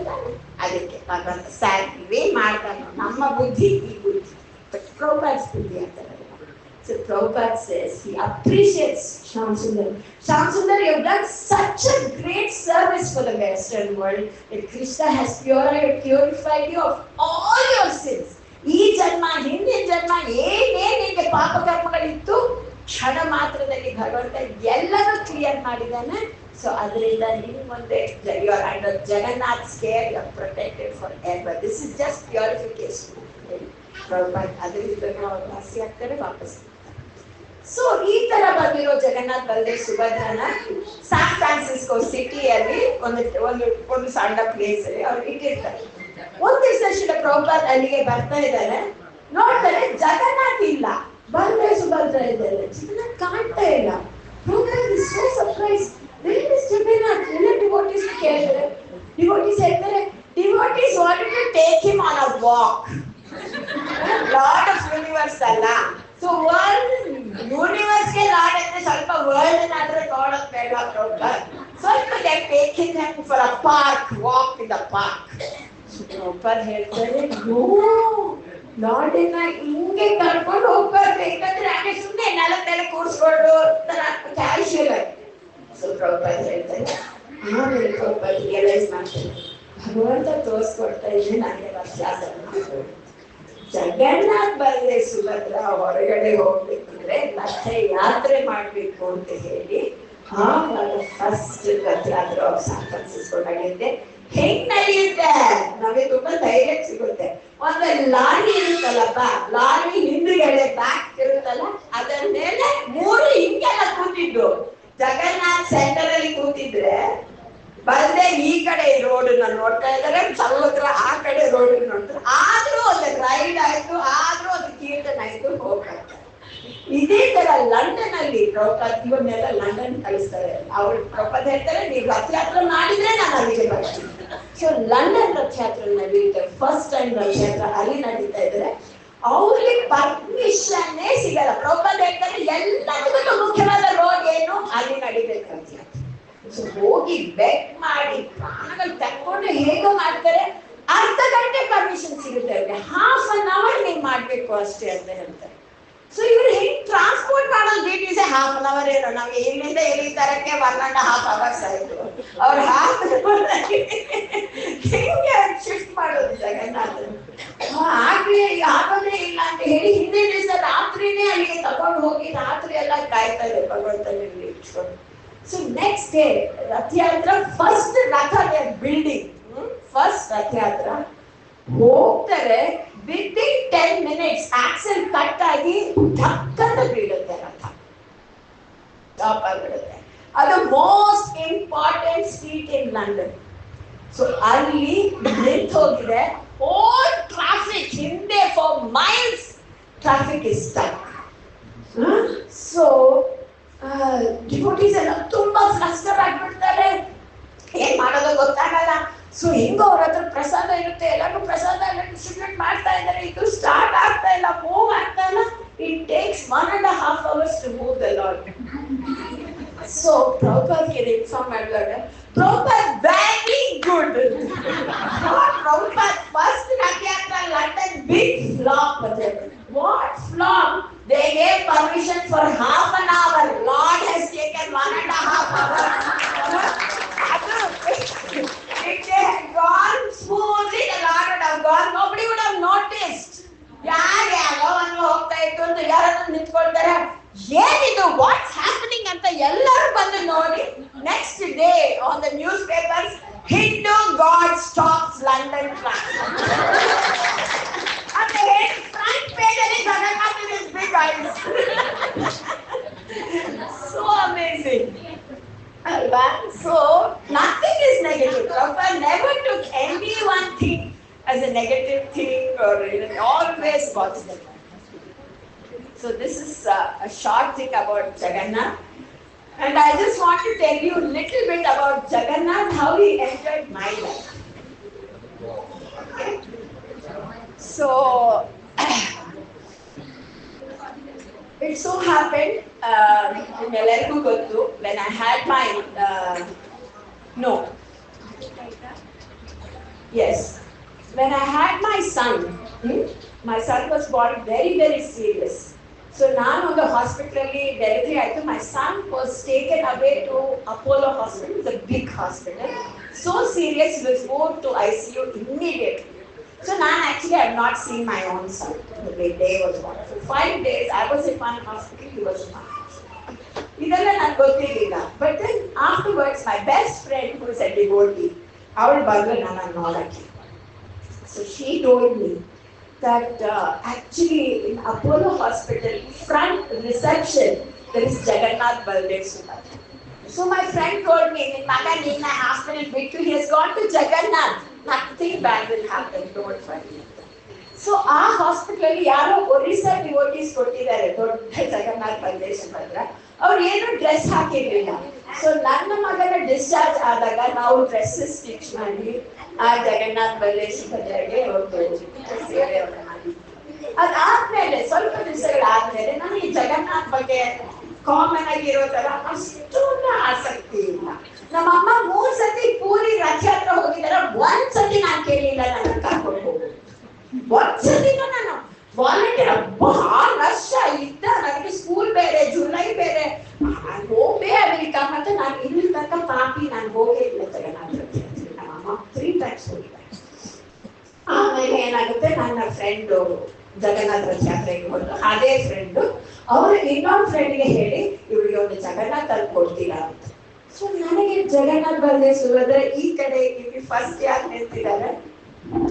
ಅದಕ್ಕೆ ಭಗವಂತ ಸ್ಯಾಕ್ರಿವೇ ಮಾಡ್ತಾನೆ. ನಮ್ಮ ಬುದ್ಧಿ ಈ ಬುದ್ಧಿ, ಬಟ್ ಪ್ರಭುಪಾದ್'s ಬುದ್ಧಿ ಅಂತ. So Prabhupada says he appreciates Shyam Sundar. Shyam Sundar, you have done such a great service for the Western world that Krishna has purified you of all your sins. ಈ ಜನ್ಮ ಹಿಂದಿನ ಜನ್ಮ ಏನೇನ್ ನಿಮಗೆ ಪಾಪ ಕರ್ಮಗಳಿತ್ತು ಕ್ಷಣ ಮಾತ್ರದಲ್ಲಿ ಭಗವಂತ ಎಲ್ಲರೂ ಕ್ಲಿಯರ್ ಮಾಡಿದ್ದಾನೆ. ಸೊ ಅದರಿಂದ ನಿಮ್ ಮುಂದೆ you are under Jagannath care, you are protected forever. This is just purification. ಅದರಿಂದ ಅವ್ರು ವಾಸಿ ಆಗ್ತಾರೆ, ವಾಪಸ್. ಸೊ ಈ ತರ ಬಂದಿರೋ ಜಗನ್ನಾಥ್ ಬಲ್ದೇವ್ ಸುಭದ್ರನ ಸ್ಯಾನ್ ಫ್ರಾನ್ಸಿಸ್ಕೋ ಸಿಟಿಯಲ್ಲಿ ಒಂದು ಸಣ್ಣ ಪ್ಲೇಸ್ ಅಲ್ಲಿ ಅವ್ರು ಇಟ್ಟಿರ್ತಾರೆ. ಒಂದ್ ದಿವಸ ಶ್ರೀಲ ಪ್ರಭುಪಾದ್ ಅಲ್ಲಿಗೆ ಬರ್ತಾ ಇದ್ದಾರೆ, ನೋಡ್ತಾರೆ ಜಗನ್ನಾಥ್ ಇಲ್ಲ, ಬಲ್ದೇವ್ ಸುಭದ್ರ ಇದ್ದಾರೆ, ಜಗನ್ನಾಥ್ ಕಾಣ್ತಾ ಇಲ್ಲ. Prabhupad is so surprise, where is Jagannath? ಎಲ್ಲ ಡಿವೋಟೀಸ್ ಕೇಳಿದ್ರೆ ಡಿವೋಟೀಸ್ ಹೇಳ್ತಾರೆ, devotees wanted to take him on a walk. Lord of universe ಅಲ್ಲ, ಸೊ ವರ್ಲ್ಡ್ ಯೂನಿವರ್ಸ್ಗೆ ಲಾರ್ಡ್ ಅಂದ್ರೆ ಸ್ವಲ್ಪ ವರ್ಲ್ಡ್ ನಾದ್ರೆ ನೋಡೋದ್ ಬೇಡ ಪ್ರಭುಪಾದ್, ಸ್ವಲ್ಪ taking him for a park, walk in the park. Prabhupad ಹೇಳ್ತಾರೆ, ನೋ, ಲಾರ್ಡನ್ನ ಹಿಂಗೆ ಕರ್ಕೊಂಡು ಹೋಗ್ಬಾರ್ದು, ಯಾಕಂದ್ರೆ ಹಂಗೆ ಸುಮ್ಮನೆ ನೆಲದ ಮೇಲೆ ಕೂರಿಸ್ಕೊಂಡು ಕ್ಯಾಶುಯಲ್ ಆಗಿ. ಸೊ ಪ್ರಭುಪಾದ್ ಹೇಳ್ತಾರೆ, ಆಮೇಲೆ ಪ್ರಭುಪಾದ್ ರಿಯಲೈಸ್ ಮಾಡ್ತಾರೆ, ಭಗವಂತ ತೋರಿಸ್ಕೊಡ್ತಾ ಇದ್ರೆ ನನಗೆ ವರ್ಷಾಸನ. ಜಗನ್ನಾಥ್ ಬಲ್ದೇವ್ ಸುಭದ್ರ ಹೊರಗಡೆ ಹೋಗ್ಬೇಕಂದ್ರೆ ಮತ್ತೆ ಯಾತ್ರೆ ಮಾಡ್ಬೇಕು ಅಂತ ಹೇಳಿ ಆವಾಗ ಫಸ್ಟ್ ರಥಯಾತ್ರೆ ಸ್ಯಾನ್ ಫ್ರಾನ್ಸಿಸ್ಕೋ ನಡೆಯುತ್ತೆ. ಹೆಂಗ್ ನಡೆಯುತ್ತೆ? ನಮಗೆ ತುಂಬಾ ಧೈರ್ಯ ಸಿಗುತ್ತೆ. ಒಂದು ಲಾರಿ ಇರುತ್ತಲ್ಲಪ್ಪ, ಲಾರಿ ಹಿಂದ್ಗಡೆ ಬ್ಯಾಕ್ ಇರುತ್ತಲ್ಲ, ಅದರ ಮೇಲೆ 3 ಹಿಂಗೆಲ್ಲ ಕೂತಿದ್ರು. ಜಗನ್ನಾಥ್ ಸೆಂಟರ್ ಅಲ್ಲಿ ಕೂತಿದ್ರೆ ಬಂದೆ ಈ ಕಡೆ ರೋಡ್ ನೋಡ್ತಾ ಇದ್ದಾರೆ, ಸಮುದ್ರ ಆ ಕಡೆ ರೋಡ್ ನೋಡ್ತಾರೆ. ಆದ್ರೂ ಒಂದು ರೈಡ್ ಆಯ್ತು, ಆದ್ರೂ ಒಂದು ಕೀರ್ತನ ಆಯ್ತು, ಹೋಗ್ತಾರೆ. ಇದೇ ತರ ಲಂಡನ್ ಅಲ್ಲಿ ಪ್ರಭುಪಾದ್ ಇವನ್ನೆಲ್ಲ ಲಂಡನ್ ಕಳಿಸ್ತಾರೆ. ಅವ್ರು ಪ್ರಭುಪಾದ್ ಹೇಳ್ತಾರೆ, ನೀವು ರಥಯಾತ್ರೆ ಮಾಡಿದ್ರೆ ನಾನು ಅಲ್ಲಿಗೆ ಬರ್ತೀನಿ. ಸೊ ಲಂಡನ್ ರಥಯಾತ್ರೆ ನಡೆಯುತ್ತೆ. ಫಸ್ಟ್ ಟೈಮ್ ರಥಯಾತ್ರೆ ಅಲ್ಲಿ ನಡೀತಾ ಇದ್ರೆ ಅವ್ರಿಗೆ ಪರ್ಮಿಷನ್ನೇ ಸಿಗಲ್ಲ. ಪ್ರಭುಪಾದ್ ಹೇಳ್ತಾರೆ, ಎಲ್ಲದಕ್ಕೂ ಮುಖ್ಯವಾದ ರೋಡ್ ಏನು, ಅಲ್ಲಿ ನಡಿಬೇಕು ರಥಯಾತ್ರೆ. ಸೊ ಹೋಗಿ ಬೆಟ್ ಮಾಡಿ ಪ್ರಾಣಗಳು ತಕ್ಕೊಂಡು ಹೇಗೋ ಮಾಡ್ತಾರೆ. ಅರ್ಧ ಗಂಟೆ ಪರ್ಮಿಷನ್ ಸಿಗುತ್ತೆ ಅವ್ರಿಗೆ, ಹಾಫ್ ಅನ್ ಅವರ್ ನೀವು ಮಾಡ್ಬೇಕು ಅಷ್ಟೇ ಅಂತ ಹೇಳ್ತಾರೆ. ಸೊ ಇವ್ರು ಹೆಂಗ್ ಟ್ರಾನ್ಸ್ಪೋರ್ಟ್ ಮಾಡೋದು? ಡ್ಯೂಟೀಸ್ ಹಾಫ್ ಅನ್ ಅವರ್ ಏನೋ, ನಮ್ಗೆ ಇಲ್ಲಿಂದ ಇಲ್ಲಿ ತರಕ್ಕೆ 1.5 hours ಆಯ್ತು. ಅವ್ರು ಹಾಫ್ ಹೆಂಗೆ ಶಿಫ್ಟ್ ಮಾಡೋದು ಜಗನ್ನಾಥ? ಆಗೋದೇ ಇಲ್ಲ ಅಂತ ಹೇಳಿ ಹಿಂದಿನ ದಿವಸ ರಾತ್ರಿನೇ ಅಲ್ಲಿಗೆ ತಗೊಂಡು ಹೋಗಿ ರಾತ್ರಿ ಎಲ್ಲ ಕಾಯ್ತಾರೆ ಭಗವಂತನಲ್ಲಿ ಇಟ್ಕೊಂಡು. So next day Rathayatra, first ರಥ ಬಿಲ್ಡಿಂಗ್, ಫಸ್ಟ್ ರಥಯಾತ್ರ ಹೋಗ್ತಾರೆ. ವಿದಿನ್ 10 minutes ಆಕ್ಸೆಲ್ ಕಟ್ ಆಗಿ ಧಕ್ಕಂತ ಬೀಳುತ್ತೆ, ರಥ ಟಾಪ್ ಆಗಿಬಿಡುತ್ತೆ. ಅದು most important street in London. So ಅಲ್ಲಿ ನಿಂತು ಹೋಗಿದೆ. ಓಲ್ ಟ್ರಾಫಿಕ್ ಹಿಂದೆ for miles traffic is stuck. So devotees ಎಲ್ಲ ತುಂಬಾ ಫ್ಲಸ್ಟರ್ ಆಗ್ಬಿಡ್ತಾರೆ, ಏನ್ ಮಾಡೋದು ಗೊತ್ತಾಗಲ್ಲ. ಸೊ ಹೆಂಗೋ ಅವ್ರ ಹತ್ರ ಪ್ರಸಾದ ಇರುತ್ತೆ, ಎಲ್ಲರೂ ಪ್ರಸಾದ ಡಿಸ್ಟ್ರಿಬ್ಯೂಟ್ ಮಾಡ್ತಾ ಇದ್ದಾರೆ. ಇದು ಸ್ಟಾರ್ಟ್ ಆಗ್ತಾ ಇಲ್ಲ, ಮೂವ್ ಆಗ್ತಾ ಇಲ್ಲ. It takes 1.5 hours to move the Lord. So ಪ್ರಭುಪಾದ್ಗೆ ಇನ್ಫಾರ್ಮ್ ಮಾಡಿದಾಗ, Prabhupad very good, Prabhupad first Rathayatra London big flop. What flop? They gave permission for half an hour. Lord has taken 1.5 hours. If they had gone smoothly, the Lord would have gone. Nobody would have noticed. ಯಾರೋ ಒಂದು ಹೋಗ್ತಾ ಇತ್ತು ಅಂತ ಯಾರಾದ್ರೂ ನಿಂತ್ಕೊಳ್ತಾರೆ, ಏನಿದು what's happening ಅಂತ ಎಲ್ಲರೂ ಬಂದು ನೋಡಿ. Next day on the newspapers, Hindu god stops London traffic ಅಂತ ಹೇಳಿ ಫ್ರಂಟ್ ಪೇಜ್ ಅಲ್ಲಿ Jagannath is big eyes. So amazing. Alva? So nothing is negative. Prabhupada never took any one thing as a negative thing, or always positive. So this is a short thing about Jagannath. And I just want to tell you a little bit about Jagannath, how he entered my life. Okay? So it so happened, when I had my when I had my son, my son was born very, very serious. So now on the hospital delivery, my son was taken away to Apollo Hospital. It's a big hospital. So serious, he was moved to ICU immediately. So now actually I have not seen my own son. The day was wonderful. 5 days I was in one hospital, he was in one hospital. Idella nan gottilla. But then afterwards, my best friend, who is a devotee, avul bandu nana nodake. So she told me that actually in Apollo Hospital, front reception, there is Jagannath Baldev Subhadra. So my friend told me, in Maga Nina hospital, he has gone to Jagannath. Nothing bad will happen, don't worry. So our hospital yaro Orissa devotees kottidare dodda Jagannath Baldev Subhadra. Avaru ಏನು dress ಹಾಕಿರಲಿಲ್ಲ. So ನನ್ನ ಮಗನ discharge ಆದಾಗ ನಾವು dresses stitch ಮಾಡಿ ಆ ಜಗನ್ನಾಥ್ ಬಲ್ದೇವ್ ಸುಭದ್ರಗೆ ಸೇವೆಯನ್ನು ಮಾಡಿದ್ವಿ. ಅದಾದ್ಮೇಲೆ ಸ್ವಲ್ಪ ದಿವಸಗಳಾದ್ಮೇಲೆ ನನಗೆ ಜಗನ್ನಾಥ್ ಬಗ್ಗೆ ಕಾಮನ್ ಆಗಿರೋ ತರ ಅಷ್ಟೊಂದು ಆಸಕ್ತಿ ಇಲ್ಲ. ನಮ್ಮಮ್ಮ 3 ಸತಿ ಪೂರಿ ರಥಯಾತ್ರೆ ಹೋಗಿದಾರೆ, 1 ಸತಿ ನಾನು ಕೇಳಿಲ್ಲ ನನ್ನ ಕರ್ಕೊಂಡು ಹೋಗು. 1 ಸತಿನೂ ನಾನು ವಾಲಂಟಿಯರ್ ಬಹಳ ರಶ್ ಇದ್ದ, ನನಗೆ ಸ್ಕೂಲ್ ಬೇರೆ, ಜುಲೈ ಬೇರೆ, ಹೋಗೇ ಅಮೆರಿಕಾ. ಮತ್ತೆ ನಾನು ಇಲ್ಲಿ ತನಕ ಪಾಪಿ ನಾನು ಹೋಗೇ ಇಲ್ಲ ಜಗನ್ನಾಥ ರಥಯಾತ್ರೆ. ನಮ್ಮಮ್ಮ 3 times ಹೋಗಿದ್ದಾರೆ. ಆಮೇಲೆ ಏನಾಗುತ್ತೆ, ನನ್ನ ಫ್ರೆಂಡು ಜಗನ್ನಾಥ ರಥ ಯಾತ್ರೆಗೆ ಹೋದ್ರು. ಅದೇ ಫ್ರೆಂಡು ಅವರು ಇನ್ನೊಂದು ಫ್ರೆಂಡ್ಗೆ ಹೇಳಿ ಇವಳಿಗೆ ಒಂದು ಜಗನ್ನಾಥ್ ಅಲ್ಲಿ ಕೊಡ್ತೀರಾ ಅಂತ. ಸೊ ನನಗೆ ಜಗನ್ನಾಥ್ ಬಂದೆ ಸುಭದ್ರ ಈ ಕಡೆ ಇಲ್ಲಿ ಫಸ್ಟ್ ಯಾರು ನಿಂತಿದ್ದಾರೆ,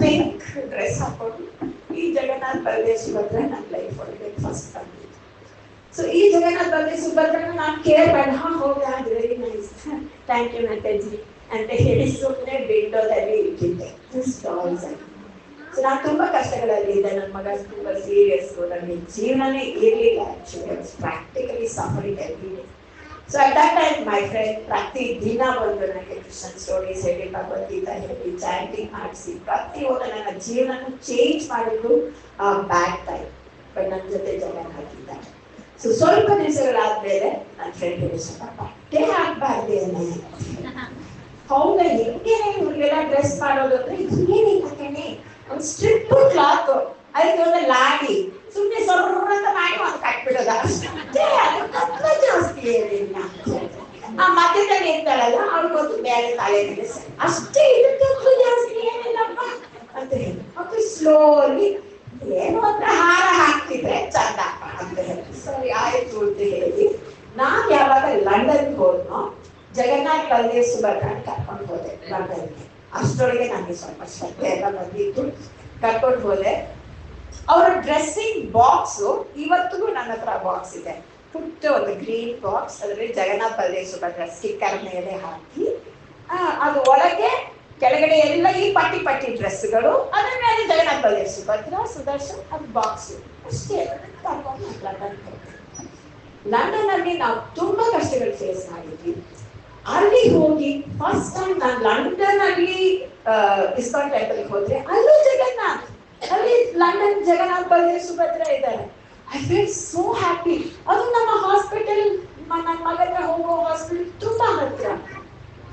ಪಿಂಕ್ ಡ್ರೆಸ್ ಹಾಕೊಂಡು ಈ ಜಗನ್ನಾಥ್ ಬಲ್ದೇವ್ ಸುಭದ್ರ ನನ್ನ ಲೈಫ್ ಒಳಗೆ ಫಸ್ಟ್ ಬಂದಿತ್ತು. ಸೊ ಈ ಜಗನ್ನಾಥ್ ಬಲ್ದೇವ್ ಸುಭದ್ರನ ನಾನು ಕೇರ್ ಬೇಡ, ಹೋಗಿ ಅದು very nice, thank you Mataji ಅಂತ ಹೇಳಿ ಸುಮ್ಮನೆ ವಿಂಡೋದಲ್ಲಿ ಇಟ್ಟಿದ್ದೆ. ಸೊ ನಾನು ತುಂಬಾ ಕಷ್ಟಗಳಲ್ಲಿ ಇದ್ದೆ. ನನ್ನ ಮಗ ತುಂಬಾ ಸೀರಿಯಸ್, ನನಗೆ ಜೀವನನೇ ಇರಲಿಲ್ಲ. Actually practically suffering every day. So at that time my friend ಪ್ರತಿ ದಿನ ಬಂದು ನನಗೆ ಕ್ರಿಶ್ಚಿಯನ್ ಸ್ಟೋರೀಸ್ ಹೇಳಿ, ಭಗವದ್ಗೀತಾ ಹೇಳಿ, ಚಾಂಟಿಂಗ್ ಮಾಡಿಸಿ, ಪ್ರತಿಯೊಂದು ನನ್ನ ಜೀವನ ಚೇಂಜ್ ಮಾಡಿದ್ರು ಆ ಬ್ಯಾಡ್ ಟೈಮ್. ಬಟ್ ನನ್ನ ಜೊತೆ ಜಗನ್ನಾಥ್ ಇದ್ದಾರೆ. ಸೊ ಸ್ವಲ್ಪ ದಿವಸಗಳಾದ್ಮೇಲೆ ನನ್ನ ಫ್ರೆಂಡ್ ಹೇಳಿ, ಸ್ವಲ್ಪ ಬಟ್ಟೆ ಹಾಕ್ಬಾರ್ದೆ ಹೌದಾ, ಹೆಂಗೇನೆ ಇವ್ರಿಗೆಲ್ಲ ಡ್ರೆಸ್ ಮಾಡೋದು ಅಂದ್ರೆ ಏನಿಲ್ಲ ಕಣೆ, ಒಂದು ಸ್ಟ್ರಿಪ್ ಕ್ಲಾತ್ ಅದಕ್ಕೆ ಒಂದು ಲಾಡಿ ಸುಮ್ಮನೆ ಸ್ವಲ್ಪ ಮಾಡಿ ಒಂದು ಕಟ್ಬಿಡೋದ ಅಷ್ಟೇ, ಅದಕ್ಕೆಲ್ಲ ಜಾಸ್ತಿ ಏನಿಲ್ಲ. ಆ ಮಧ್ಯದಲ್ಲಿ ಇರ್ತಾಳಲ್ಲ ಅವ್ರಿಗೊಂದು ಬೇರೆ ತಲೆ ಮೇಲೆ ಅಷ್ಟೇ, ಇದಕ್ಕೆಲ್ಲ ಜಾಸ್ತಿ ಏನಿಲ್ಲಪ್ಪ ಅಂತ ಹೇಳಿ ಮತ್ತೆ ಸ್ಲೋಲಿ ಏನೋ ಅಂತ ಹಾರ ಹಾಕ್ತಿದ್ರೆ ಚಂದಪ್ಪ ಅಂತ ಹೇಳಿ ಸರಿ ಆಯ್ತು ಅಂತ ಹೇಳಿ ನಾನು ಯಾವಾಗ ಲಂಡನ್ಗೆ ಹೋದ್ನೋ ಜಗನ್ನಾಥ್ ಬಲ್ದೇವ್ ಸುಭದ್ರ ಕರ್ಕೊಂಡು ಹೋದೆ ಲಂಡನ್ಗೆ. ಅಷ್ಟರೊಳಗೆ ನನಗೆ ಸ್ವಲ್ಪ ಶ್ರದ್ಧೆ ಎಲ್ಲ ಬಂದಿತ್ತು, ಕರ್ಕೊಂಡು ಹೋದೆ. ಅವರ ಡ್ರೆಸ್ಸಿಂಗ್ ಬಾಕ್ಸು ಇವತ್ತಿಗೂ ನನ್ನ ಹತ್ರ ಬಾಕ್ಸ್ ಇದೆ, ಪುಟ್ಟ ಒಂದು ಗ್ರೀನ್ ಬಾಕ್ಸ್, ಅದರಲ್ಲಿ ಜಗನ್ನಾಥ್ ಬಲ್ದೇವ್ ಸುಭದ್ರ ಸ್ಟಿಕ್ಕರ್ ಮೇಲೆ ಹಾಕಿ, ಅದು ಒಳಗೆ ಕೆಳಗಡೆ ಎಲ್ಲ ಈ ಪಟ್ಟಿ ಪಟ್ಟಿ ಡ್ರೆಸ್ಗಳು, ಅದರ ಮೇಲೆ ಜಗನ್ನಾಥ್ ಬಲ್ದೇವ್ ಸುಭದ್ರ ಸುದರ್ಶನ್, ಅದು ಬಾಕ್ಸು ಅಷ್ಟೇ. ಕರ್ಕೊಂಡು ಲಂಡನ್ ಅಲ್ಲಿ ನಾವು ತುಂಬಾ ಕಷ್ಟಗಳು ಫೇಸ್ ಮಾಡಿದ್ವಿ. ಅಲ್ಲಿ ಹೋಗಿ ಫಸ್ಟ್ ಟೈಮ್ ನಾನು ಲಂಡನ್ ಅಲ್ಲಿ ಇಸ್ಕಾನ್ ಟೆಂಪಲ್ ಹೋದ್ರೆ ಅಲ್ಲೂ ಜಗನ್ನಾಥ್, ಅಲ್ಲಿ ಲಂಡನ್ ಜಗನ್ನಾಥ್ ಬಲ್ದೇವ್ ಸುಭದ್ರ ಇದ್ದಾರೆ. I feel so happy. ಅದು ನಮ್ಮ ಹಾಸ್ಪಿಟಲ್, ನನ್ನ ಮಗನ ಹೋಗೋ ಹಾಸ್ಪಿಟಲ್ ತುಂಬಾ ಹತ್ರ.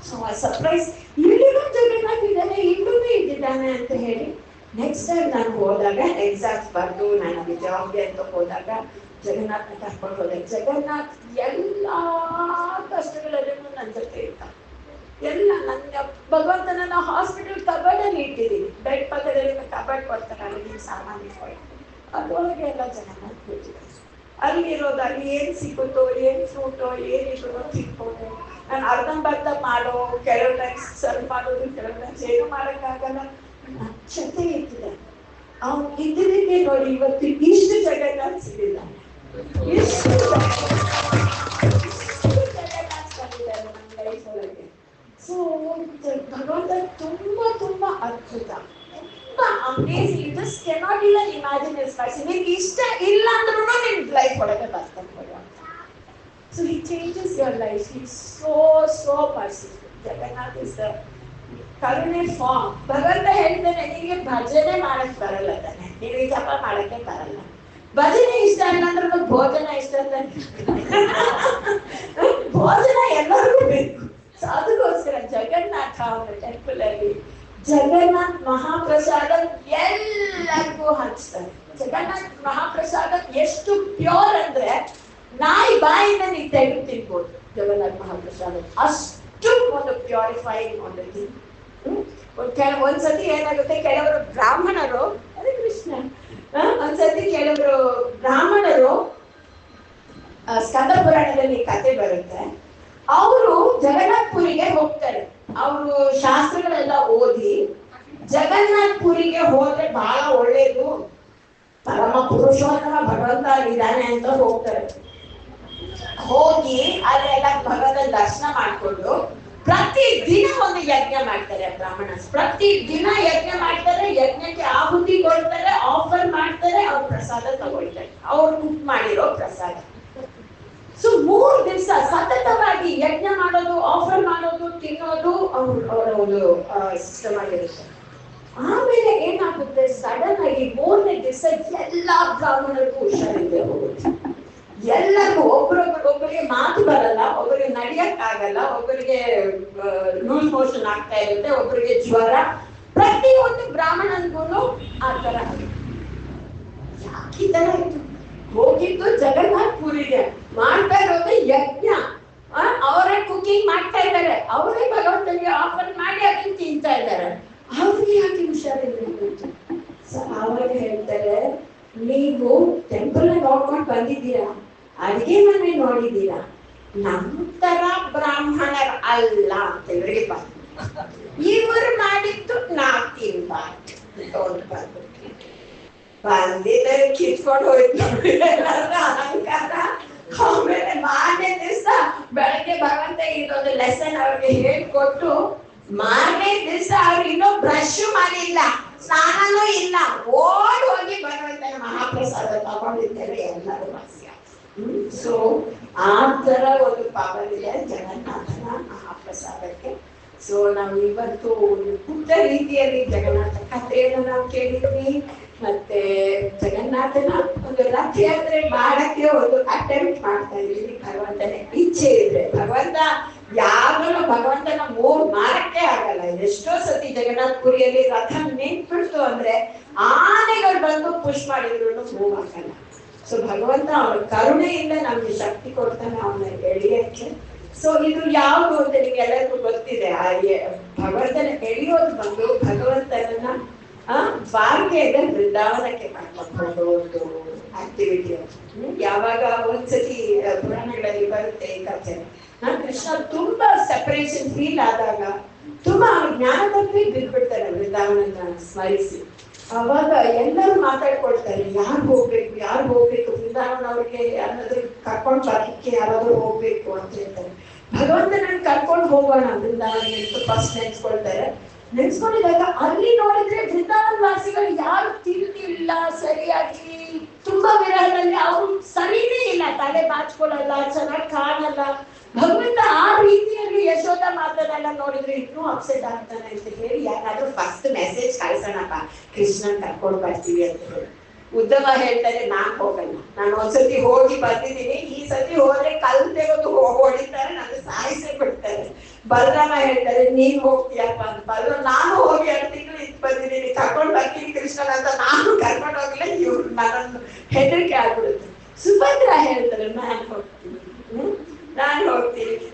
ಸೊ ಆ ಸರ್ಪ್ರೈಸ್, ಇಲ್ಲಿನೂ ಜಗನ್ನಾಥ್ ಇದ್ದಾನೆ, ಇಲ್ಲೂ ಇದ್ದಿದ್ದಾನೆ ಅಂತ ಹೇಳಿ ನೆಕ್ಸ್ಟ್ ಟೈಮ್ ನಾನು ಹೋದಾಗ ಎಕ್ಸಾಮ್ಸ್ ಬರೆದು ನನಗೆ ಜಾಬ್ಗೆ ಅಂತ ಹೋದಾಗ ಜಗನ್ನಾಥ್ನ ಕರ್ಕೊಂಡು ಹೋದೆ. ಜಗನ್ನಾಥ್ ಎಲ್ಲಾ ಕಷ್ಟಗಳಲ್ಲೂ ನನ್ನ ಜೊತೆ ಇದ್ದ. ಎಲ್ಲ ನನ್ನ ಭಗವಂತನ ಹಾಸ್ಪಿಟಲ್ ಕಬರ್ಡಲ್ಲಿ ಇಟ್ಟಿದ್ದೀನಿ, ಬೆಡ್ ಪಕ್ಕದಲ್ಲಿ ಕಬರ್ಡ್ ಕೊಡ್ತಾರೆ, ಅಲ್ಲಿ ಸಾಮಾನ್ಯವಾಗಿ ಅದರೊಳಗೆ ಎಲ್ಲ ಜಗನ್ನಾಥ್ ಕೂತಿದ್ದಾರೆ. ಅಲ್ಲಿರೋದು, ಅಲ್ಲಿ ಏನು ಸಿಗುತ್ತೋ, ಏನು ಫ್ರೂಟೋ, ಏನಿರೋ ತಿನ್ಕೊಂಡು ನಾನು ಅರ್ಧಂಬರ್ಧ ಮಾಡೋ, ಕೆಲವು ಟೈಮ್ಸ್ ಸರ್ವ್ ಮಾಡೋದು, ಕೆಲವು ಟೈಮ್ಸ್ ಏನು ಮಾಡೋಕ್ಕಾಗಲ್ಲ, ನನ್ನ ಜೊತೆ ಇಟ್ಟಿದೆ. ಅವ್ನು ಇದ್ದಿದ್ದಕ್ಕೆ ನೋಡಿ ಇವತ್ತು ಇಷ್ಟು ಜಗನ್ನಾಥ್ ಸಿಗಿದ್ದಾನೆ, ಇಷ್ಟು ಜಗನ್ನಾಥ್ ಬಂದಿದ್ದಾರೆ ನನ್ನ ಲೈಫ್ ಒಳಗೆ. ಸೊ ಭಗವಂತ ತುಂಬಾ ತುಂಬಾ ಅದ್ಭುತ, ತುಂಬಾ amazing. You just cannot even imagine his person. ನಿಮ್ಗೆ ಇಷ್ಟ ಇಲ್ಲ ಅಂದ್ರೂ ನಿಮ್ ಲೈಫ್ ಒಳಗೆ ಬರ್ತಾನೆ ಭಗವಂತ. So he changes your life. He so persistent. Jagannath is the ಕರುಣೆ ಫಾರ್ಮ್. ಭಗವಂತ ಹೇಳ್ತಾನೆ, ನಿಮಗೆ ಭಜನೆ ಮಾಡಕ್ ಬರಲ್ಲ ತಾನೆ, ನಿಮಗೆ ಜಪ ಮಾಡಕ್ಕೆ ಬರಲ್ಲ, ಭಜನೆ ಇಷ್ಟ ಇಲ್ಲ ಅಂದ್ರೆ ಭೋಜನ ಇಷ್ಟ ತಾನೆ. ಭೋಜನ ಎಲ್ಲರಿಗೂ ಬೇಕು. ಸೊ ಅದಕ್ಕೋಸ್ಕರ ಜಗನ್ನಾಥ ಅವರ ಟೆಂಪಲ್ ಅಲ್ಲಿ ಜಗನ್ನಾಥ್ ಮಹಾಪ್ರಸಾದ ಎಲ್ಲರಿಗೂ ಹಂಚ್ತಾರೆ. ಜಗನ್ನಾಥ್ ಮಹಾಪ್ರಸಾದ ಎಷ್ಟು ಪ್ಯೂರ್ ಅಂದ್ರೆ ನಾಯಿ ಬಾಯಿಂದ ನೀವು ತೆಗೆದು ತಿನ್ಬೋದು. ಜಗನ್ನಾಥ್ ಮಹಾಪ್ರಸಾದ ಅಷ್ಟು ಒಂದು ಪ್ಯೂರಿಫೈಯಿಂಗ್ ಒಂದು ಥಿಂಗ್. ಒಂದ್ಸತಿ ಏನಾಗುತ್ತೆ, ಕೆಲವರು ಬ್ರಾಹ್ಮಣರು, ಅದೇ ಕೃಷ್ಣ, ಒಂದ್ಸತಿ ಕೆಲವರು ಬ್ರಾಹ್ಮಣರು ಸ್ಕಂದ ಪುರಾಣದಲ್ಲಿ ಕತೆ ಬರುತ್ತೆ, ಅವರು ಜಗನ್ನಾಥ್ ಪುರಿಗೆ ಹೋಗ್ತಾರೆ. ಅವರು ಶಾಸ್ತ್ರಗಳೆಲ್ಲ ಓದಿ ಜಗನ್ನಾಥ್ ಪುರಿಗೆ ಹೋದ್ರೆ ಬಹಳ ಒಳ್ಳೇದು, ಪರಮ ಪುರುಷೋತ್ತಮ ಭಗವಂತ ಇದ್ದಾನೆ ಅಂತ ಹೋಗ್ತಾರೆ. ಹೋಗಿ ಅಲ್ಲೆಲ್ಲ ಭಗವಂತನ ದರ್ಶನ ಮಾಡ್ಕೊಂಡು ಪ್ರತಿ ದಿನ ಒಂದು ಯಜ್ಞ ಮಾಡ್ತಾರೆ. ಬ್ರಾಹ್ಮಣ ಪ್ರತಿ ದಿನ ಯಜ್ಞ ಮಾಡ್ತಾರೆ, ಯಜ್ಞಕ್ಕೆ ಆಹುತಿ ಕೊಡ್ತಾರೆ, ಆಫರ್ ಮಾಡ್ತಾರೆ, ಅವ್ರ ಪ್ರಸಾದ ತಗೊಳ್ತಾರೆ, ಅವ್ರು ಕುಕ್ ಮಾಡಿರೋ ಪ್ರಸಾದ. ಸೊ 3 ದಿವಸ ಸತತವಾಗಿ ಯಜ್ಞ ಮಾಡೋದು, ಆಫರ್ ಮಾಡೋದು, ತಿನ್ನೋದು ಅವರ ಒಂದು ಸಿಸ್ಟಮ್ ಆಗಿರುತ್ತೆ. ಆಮೇಲೆ ಏನಾಗುತ್ತೆ, ಸಡನ್ ಆಗಿ 3ನೇ ದಿವಸ ಎಲ್ಲಾ ಬ್ರಾಹ್ಮಣರಿಗೂ ಹುಷಾರಿದೆ ಹೋಗುತ್ತೆ. ಎಲ್ಲರಿಗೂ ಒಬ್ಬರಿಗೆ ಮಾತು ಬರಲ್ಲ, ಒಬ್ಬರಿಗೆ ನಡೆಯಕ್ ಆಗಲ್ಲ, ಒಬ್ಬರಿಗೆ ಲೂಸ್ ಮೋಷನ್ ಆಗ್ತಾ ಇರುತ್ತೆ, ಒಬ್ಬರಿಗೆ ಜ್ವರ. ಪ್ರತಿಯೊಂದು ಬ್ರಾಹ್ಮಣನ್ಗೂ ಆ ತರ ಯಾಕೆ ತರ ಆಯ್ತು? ಹೋಗಿದ್ದು ಜಗನ್ನಾಥ್ ಪುರಿಗೆ, ಮಾಡ್ತಾ ಇರೋದು ಯಜ್ಞ, ಅವರೇ ಕುಕಿಂಗ್ ಮಾಡ್ತಾ ಇದ್ದಾರೆ, ಅವರೇ ಭಗವಂತನಿಗೆ ಆಫರ್ ಮಾಡಿ ಅದನ್ನ ತಿಂತಾ ಇದ್ದಾರೆ, ಅವ್ರಿಗೆ ಯಾಕೆ ಹುಷಾರಿಲ್ಲ? ಆವಾಗ ಹೇಳ್ತಾರೆ, ನೀವು ಟೆಂಪಲ್ ನೋಡ್ಕೊಂಡು ಬಂದಿದ್ದೀರಾ, ಅಡಿಗೆ ಮನೆ ನೋಡಿದ್ದೀರಾ, ನಮ್ಮ ತರ ಬ್ರಾಹ್ಮಣರ ಅಲ್ಲ ಅಂತ ಹೇಳಿ ಇವರು ಮಾಡಿದ್ದು ನಾವು ತಿನ್ಬಾರ್ದು ಬಂದಿದ್ದರೆ ಕಿತ್ಕೊಂಡು ಹೋಯ್ತು ಅಹಂಕಾರ. ಆಮೇಲೆ ಮಾರನೇ ದಿವಸ ಬೆಳಗ್ಗೆ ಭಗವಂತ ಇದೊಂದು ಲೆಸನ್ ಅವ್ರಿಗೆ ಹೇಳ್ಕೊಟ್ಟು ಮಾರನೇ ದಿವಸ ಅವ್ರು ಇನ್ನೂ ಬ್ರಷ್ ಮಾಡಿಲ್ಲ, ಸ್ನಾನನೂ ಇಲ್ಲ, ಓಡ್ ಹೋಗಿ ಭಗವಂತನ ಮಹಾಪ್ರಸಾದ ತಗೊಂಡಿದ್ದೇವೆ ಎಲ್ಲರೂ ವಾಸ್ಯ. ಸೊ ಆ ತರ ಒಂದು ಪವರ್ ಇದೆ ಜಗನ್ನಾಥನ ಮಹಾಪ್ರಸಾದಕ್ಕೆ. ಸೊ ನಾವು ಇವತ್ತು ಪುಟ್ಟ ರೀತಿಯಲ್ಲಿ ಜಗನ್ನಾಥ ಕಥೆಯನ್ನು ನಾವು ಕೇಳಿದ್ವಿ. ಮತ್ತೆ ಜಗನ್ನಾಥನ ಒಂದು ರಥಯಾತ್ರೆ ಮಾಡಕ್ಕೆ ಒಂದು ಅಟೆಂಪ್ಟ್ ಮಾಡ್ತಾ ಇದೀವಿ. ಭಗವಂತನ ಇಚ್ಛೆ ಇದ್ರೆ ಭಗವಂತ ಯಾವಾಗಲೂ ಭಗವಂತನ ಮೂವ್ ಮಾಡಕ್ಕೆ ಆಗಲ್ಲ. ಎಷ್ಟೋ ಸತಿ ಜಗನ್ನಾಥ ಪುರಿಯಲ್ಲಿ ರಥ ನಿಂತ್ಬಿಡ್ತು ಅಂದ್ರೆ ಆನೆಗಳು ಬಂದು ಪುಷ್ ಮಾಡಿದ್ರು ಮೂವ್ ಆಗಲ್ಲ. ಸೊ ಭಗವಂತ ಅವನ ಕರುಣೆಯಿಂದ ನಮ್ಗೆ ಶಕ್ತಿ ಕೊಡ್ತಾನೆ ಅವನ ಎಳೆಯಕ್ಕೆ. ಸೊ ಇದು ಯಾವುದು ಅಂತ ನಿಮ್ಗೆಲ್ಲರಿಗೂ ಗೊತ್ತಿದೆ. ಭಗವಂತನ ಎಳೆಯೋದು ಬಂದು ಭಗವಂತನನ್ನ ದ್ವಾರಕೆಯಿಂದ ವೃಂದಾವನಕ್ಕೆ ಮಾಡ್ಕೊಂಡು ಒಂದು ಆಕ್ಟಿವಿಟಿ. ಯಾವಾಗ ಒಂದ್ಸತಿ ಪುರಾಣಗಳಲ್ಲಿ ಬರುತ್ತೆ ಈ ಕಥೆ, ಕೃಷ್ಣ ತುಂಬಾ ಸೆಪರೇಷನ್ ಫೀಲ್ ಆದಾಗ ತುಂಬಾ ಜ್ಞಾನದಲ್ಲಿ ಬಿದ್ಬಿಡ್ತಾರೆ ವೃಂದಾವನನ್ನ ಸ್ಮರಿಸಿ. ಅವಾಗ ಎಲ್ಲರೂ ಮಾತಾಡ್ಕೊಳ್ತಾರೆ, ಯಾರು ಹೋಗ್ಬೇಕು ವೃಂದಾವನ, ಅವ್ರಿಗೆ ಯಾರಾದ್ರೂ ಕರ್ಕೊಂಡು ಬರ್ಲಿಕ್ಕೆ ಯಾರಾದ್ರೂ ಹೋಗ್ಬೇಕು ಅಂತ ಹೇಳ್ತಾರೆ. ಭಗವಂತ ನನ್ ಕರ್ಕೊಂಡು ಹೋಗೋಣ ವೃಂದಾವನ ಅಂತ ಫಸ್ಟ್ ನೆನ್ಸ್ಕೊಂಡಿದಾಗ ಅಲ್ಲಿ ನೋಡಿದ್ರೆ ವೃಂದಾವನ ವಾಸಿಗಳು ಯಾರು ತಿಂದಿಲ್ಲ ಸರಿಯಾಗಿ, ತುಂಬಾ ವಿರಹದಲ್ಲಿ ಅವ್ರು ಸರಿನೇ ಇಲ್ಲ, ತಲೆ ಬಾಚ್ಕೊಳ್ಳಲ್ಲ, ಚೆನ್ನಾಗಿ ಕಾಣಲ್ಲ. ಭಗವಂತ ಆ ರೀತಿಯಲ್ಲಿ ಯಶೋಧ ಮಾತನ್ನೆಲ್ಲ ನೋಡಿದ್ರೆ ಇನ್ನೂ ಅಪ್ಸೆಟ್ ಆಗ್ತಾನೆ ಅಂತ ಹೇಳಿ ಯಾರಾದ್ರೂ ಫಸ್ಟ್ ಮೆಸೇಜ್ ಕಳ್ಸೋಣಪ್ಪ, ಕೃಷ್ಣನ್ ಕರ್ಕೊಂಡು ಬರ್ತೀವಿ ಅಂತ ಹೇಳಿ. ಉದ್ದವ ಹೇಳ್ತಾರೆ, ನಾನ್ ಹೋಗಲ್ಲ, ನಾನು ಒಂದ್ಸತಿ ಹೋಗಿ ಬಂದಿದ್ದೀನಿ, ಈ ಸತಿ ಹೋದ್ರೆ ಕಲ್ ತೆಗೆದು ಹೊಡಿತಾರೆ, ನಾನು ಸಾಯಿಸೇ ಬಿಡ್ತಾರೆ. ಬಲರಾಮ ಹೇಳ್ತಾರೆ, ನೀನ್ ಹೋಗ್ತೀಯಪ್ಪ ಅಂತ. ನಾನು ಹೋಗಿ 2 ತಿಂಗಳು ಇದ್ ಬಂದಿದ್ದೀನಿ, ಕರ್ಕೊಂಡು ಬರ್ತೀನಿ ಕೃಷ್ಣನ್ ಅಂತ. ನಾನು ಕರ್ಕೊಂಡು ಹೋಗ್ಲಿಲ್ಲ, ಇವ್ರು ನನ್ನನ್ನು ಹೆದರಿಕೆ ಆಗ್ಬಿಡುತ್ತೆ. ಸುಭದ್ರ ಹೇಳ್ತಾರೆ,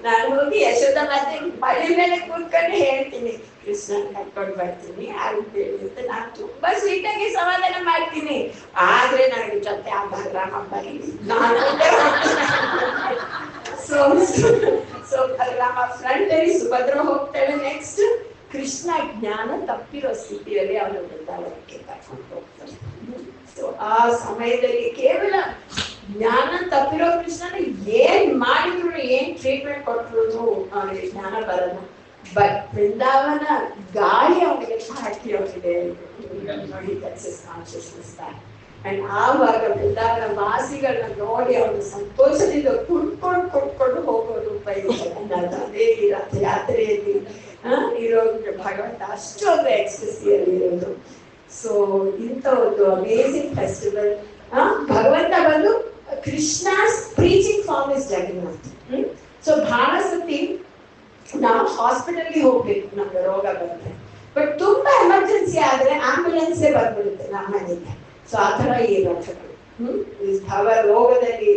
ನಾನು ಹೋಗಿ ಯಶೋಧ ಮತ್ತೆ ಮಳೆ ಮೇಲೆ ಕೂತ್ಕೊಂಡು ಹೇಳ್ತೀನಿ, ಕೃಷ್ಣನ್ ಕರ್ಕೊಂಡು ಬರ್ತೀನಿ ಅಂತ ಹೇಳುತ್ತೆ. ನಾನು ತುಂಬಾ ಸ್ವೀಟ್ ಆಗಿ ಸಮಾಧಾನ ಮಾಡ್ತೀನಿ, ಆದ್ರೆ ನನಗೆ ಜೊತೆ ಆ ಬಲರಾಮ ಬರಲಿ, ನಾನು ಸೊ ಬಲರಾಮ ಫ್ರಂಟ್ ಅಲ್ಲಿ, ಸುಭದ್ರ ಹೋಗ್ತಾಳೆ. ನೆಕ್ಸ್ಟ್ ಕೃಷ್ಣ ಜ್ಞಾನ ತಪ್ಪಿರೋ ಸ್ಥಿತಿಯಲ್ಲಿ ಅವನು ವೃಂದಾವನಕ್ಕೆ ಕರ್ಕೊಂಡು ಹೋಗ್ತಾನೆ. ಸೊ ಆ ಸಮಯದಲ್ಲಿ ಕೇವಲ ಜ್ಞಾನ ತಪ್ಪಿರೋ ಕೃಷ್ಣನ ಏನ್ ಮಾಡಿದ್ರು, ಏನ್ ಟ್ರೀಟ್ಮೆಂಟ್ ಕೊಟ್ಟರು ಅವನಿಗೆ ಜ್ಞಾನ ಬರಲ್ಲ. ಬಟ್ ವೃಂದಾವನ ಗಾಳಿ ಅವನಿಗೆ ಹಾಕಿ ಅವನಿಗೆ ಕಾನ್ಶಿಯಸ್ನೆಸ್ ಬ್ಯಾಕ್. ಅಂಡ್ ಆವಾಗ ವೃಂದಾವನ ವಾಸಿಗಳನ್ನ ನೋಡಿ ಅವನು ಸಂತೋಷದಿಂದ ಕುಡ್ಕೊಂಡು ಹೋಗೋ ರೂಪ ಇದೆ ಜಗನ್ನಾಥ. ಅದೇ ಈ ರಥಯಾತ್ರೆಯಲ್ಲಿ ಇರೋ ಭಗವಂತ ಅಷ್ಟೊಂದು ಎಕ್ಸ್ಪ್ರೆಸಿಯಲ್ಲಿ ಇರೋದು. ಸೊ ಇಂಥ ಒಂದು ಅಮೇಸಿಂಗ್ ಫೆಸ್ಟಿವಲ್. ಭಗವಂತ ಬಂದು Krishna's preaching form is Jagannath. So ಬಹಳ ಸತಿ ನಾವು ಹಾಸ್ಪಿಟಲ್ಗೆ ಹೋಗ್ಬೇಕು ನಮ್ಗೆ ರೋಗ ಬಂದ್ರೆ, ಬಟ್ ತುಂಬಾ ಎಮರ್ಜೆನ್ಸಿ ಆದ್ರೆ ಆಂಬ್ಯುಲೆನ್ಸೇ ಬಂದ್ಬಿಡುತ್ತೆ ನಮ್ಮ ಮನೆಗೆ. ಸೊ ಆ ತರ ಈ ರಥಗಳು ಭವ ರೋಗದಲ್ಲಿ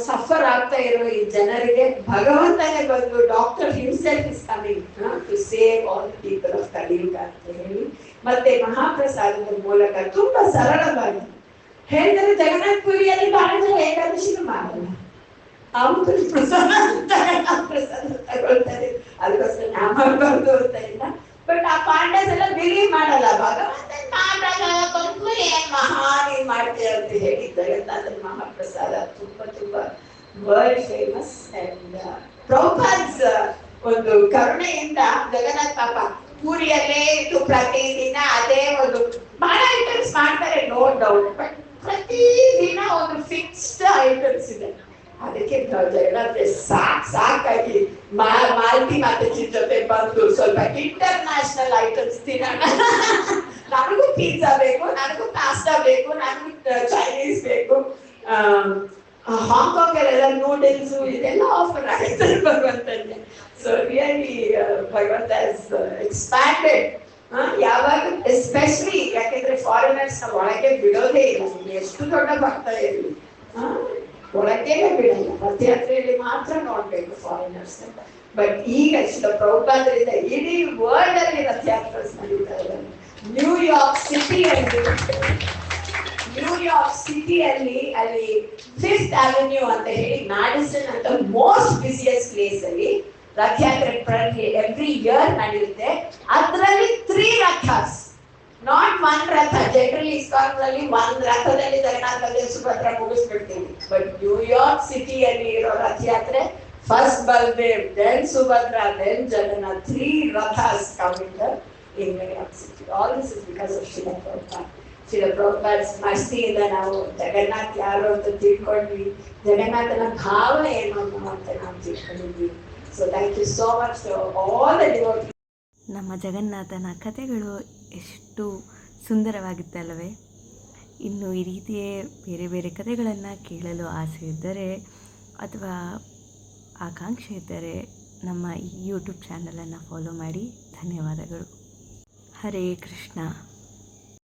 ಸಫರ್ ಆಗ್ತಾ ಇರೋ ಈ ಜನರಿಗೆ ಭಗವಂತನೇ ಬಂದು doctor himself is coming to save all the people of Kaliyuga ಅಂತ ಹೇಳಿ, ಮತ್ತೆ ಮಹಾಪ್ರಸಾದದ ಮೂಲಕ ತುಂಬಾ ಸರಳವಾಗಿ ಹೇಳಿದರೆ ಜಗನ್ನಾಥ ಪುರಿಯಲ್ಲಿ ಬಹಳ ಜನ ಏಕಾದಶಿನೂ ಮಾಡಲ್ಲ, ಅವರು ಪ್ರಸಾದ ತಗೊಳ್ತಾರೆ, ಅದಕ್ಕೋಸ್ಕರ ನಾಮ ಬರ್ದು ಅಂತ ಇಲ್ಲ. ಬಟ್ ಆ ಪಾಂಡಸ್ ಎಲ್ಲ ಬಿಲೀವ್ ಮಾಡಲ್ಲ, ಭಗವಂತನ ಏನ್ ಮಹಾನ್ ಏನ್ ಮಾಡ್ತೀರ ಅಂತ ಹೇಳಿ ಜಗನ್ನಾಥನ ಮಹಾಪ್ರಸಾದ ತುಂಬಾ ವರ್ಲ್ಡ್ ಫೇಮಸ್. ಅಂಡ್ ಪ್ರಭುಪಾದ್ಸ್ ಒಂದು ಕರುಣೆಯಿಂದ ಜಗನ್ನಾಥ್ ಪಾಪ ಪೂರಿಯಲ್ಲೇ ಇಟ್ಟು ಪ್ರತಿದಿನ ಅದೇ ಒಂದು ಬಹಳ ಐಟಮ್ಸ್ ಮಾಡ್ತಾರೆ, ನೋ ಡೌಟ್. ಬಟ್ ಪ್ರತಿದಿನ ಒಂದು ಫಿಕ್ಸ್ಡ್ ಐಟಮ್ಸ್ ಇದೆ. ಅದಕ್ಕೆ ಜಗನ್ನಾಥ್ ಸಾಕಾಗಿ ಮಾಲ್ತಿ ಮಾತಾಜಿ ಜೊತೆ ಬಂದು ಸ್ವಲ್ಪ ಇಂಟರ್ನ್ಯಾಷನಲ್ ಐಟಮ್ಸ್ ತಿನ್ನೋಣ, ನನಗೂ ಪಿಜ್ಜಾ ಬೇಕು, ನನಗೂ ಪಾಸ್ತಾ ಬೇಕು, ನನಗೂ ಚೈನೀಸ್ ಬೇಕು, ಹಾಂಗ್ಕಾಂಗ್ ಅಲ್ಲೆಲ್ಲ ನೂಡಲ್ಸ್ ಇದೆಲ್ಲ ಆಫರ್ ಆಗ್ತಾರೆ ಭಗವಂತನಿಗೆ. ಸೊ ರಿಯಲಿ ಭಗವಂತ ಹ್ಯಾಸ್ ಎಕ್ಸ್ಪ್ಯಾಂಡೆಡ್. ಯಾವಾಗ ಎಸ್ಪೆಷಲಿ ಯಾಕೆಂದ್ರೆ ಫಾರಿನರ್ಸ್ ನ ಒಳಗೆ ಬಿಡೋದೇ ಇಲ್ಲ, ಎಷ್ಟು ದೊಡ್ಡ ಭಕ್ತ ಇರಲಿ ಒಳಗೇ ಬಿಡಲ್ಲ, ರಥಯಾತ್ರೆಯಲ್ಲಿ ಮಾತ್ರ ನೋಡ್ಬೇಕು ಫಾರಿನರ್ಸ್. ಬಟ್ ಈಗ ಪ್ರಭುಪಾದರಿಂದ ಇಡೀ ವರ್ಲ್ಡ್ ಅಲ್ಲಿ ರಥಯಾತ್ರೆ ನಡೀತಾ ಇದೆ. ನ್ಯೂಯಾರ್ಕ್ ಸಿಟಿಯಲ್ಲಿ ನ್ಯೂಯಾರ್ಕ್ ಸಿಟಿಯಲ್ಲಿ ಅಲ್ಲಿ 5th Avenue ಅಂತ ಹೇಳಿ ಮ್ಯಾಡಿಸನ್ ಅಂತ ಮೋಸ್ಟ್ ಬಿಸಿಯೆಸ್ಟ್ ಪ್ಲೇಸ್ ಅಲ್ಲಿ ರಥಯಾತ್ರೆ ಎವ್ರಿ ಇಯರ್ ನಡೆಯುತ್ತೆ. ಅದರಲ್ಲಿ 3 ರಥಸ್, ನಾಟ್ 1 ರಥ. ಜನರಲಿ ಇಸ್ಕಾನ್ನಲ್ಲಿ 1 ರಥದಲ್ಲಿ ಜಗನ್ನಾಥ ಬಲದೇವ ಸುಭದ್ರ ಮುಗಿಸ್ಬಿಡ್ತೀವಿ. ಬಟ್ ನ್ಯೂಯಾರ್ಕ್ ಸಿಟಿಯಲ್ಲಿ ಇರೋ ರಥಯಾತ್ರೆ first Baladev, then Subhadra, then Jagannath, 3 rathas coming in New City. All this is because of Srila Prabhupada. Srila Prabhupada's ಮಸ್ತಿಯಿಂದ ನಾವು ಜಗನ್ನಾಥ್ ಯಾರು ಅಂತ ತಿಳ್ಕೊಂಡ್ವಿ, ಜಗನ್ನಾಥನ ಭಾವನೆ ಏನು ಅಂತ ನಾವು ತಿಳ್ಕೊಂಡಿದ್ವಿ. So thank you so much to all the devotees. ನಮ್ಮ ಜಗನ್ನಾಥನ ಕಥೆಗಳು ಎಷ್ಟು ಸುಂದರವಾಗಿತ್ತಲ್ಲವೇ? ಇನ್ನು ಈ ರೀತಿಯೇ ಬೇರೆ ಬೇರೆ ಕಥೆಗಳನ್ನು ಕೇಳಲು ಆಸೆ ಇದ್ದರೆ ಅಥವಾ ಆಕಾಂಕ್ಷೆ ಇದ್ದರೆ ನಮ್ಮ ಈ ಯೂಟ್ಯೂಬ್ ಚಾನಲನ್ನು ಫಾಲೋ ಮಾಡಿ. ಧನ್ಯವಾದಗಳು. ಹರೇ ಕೃಷ್ಣ.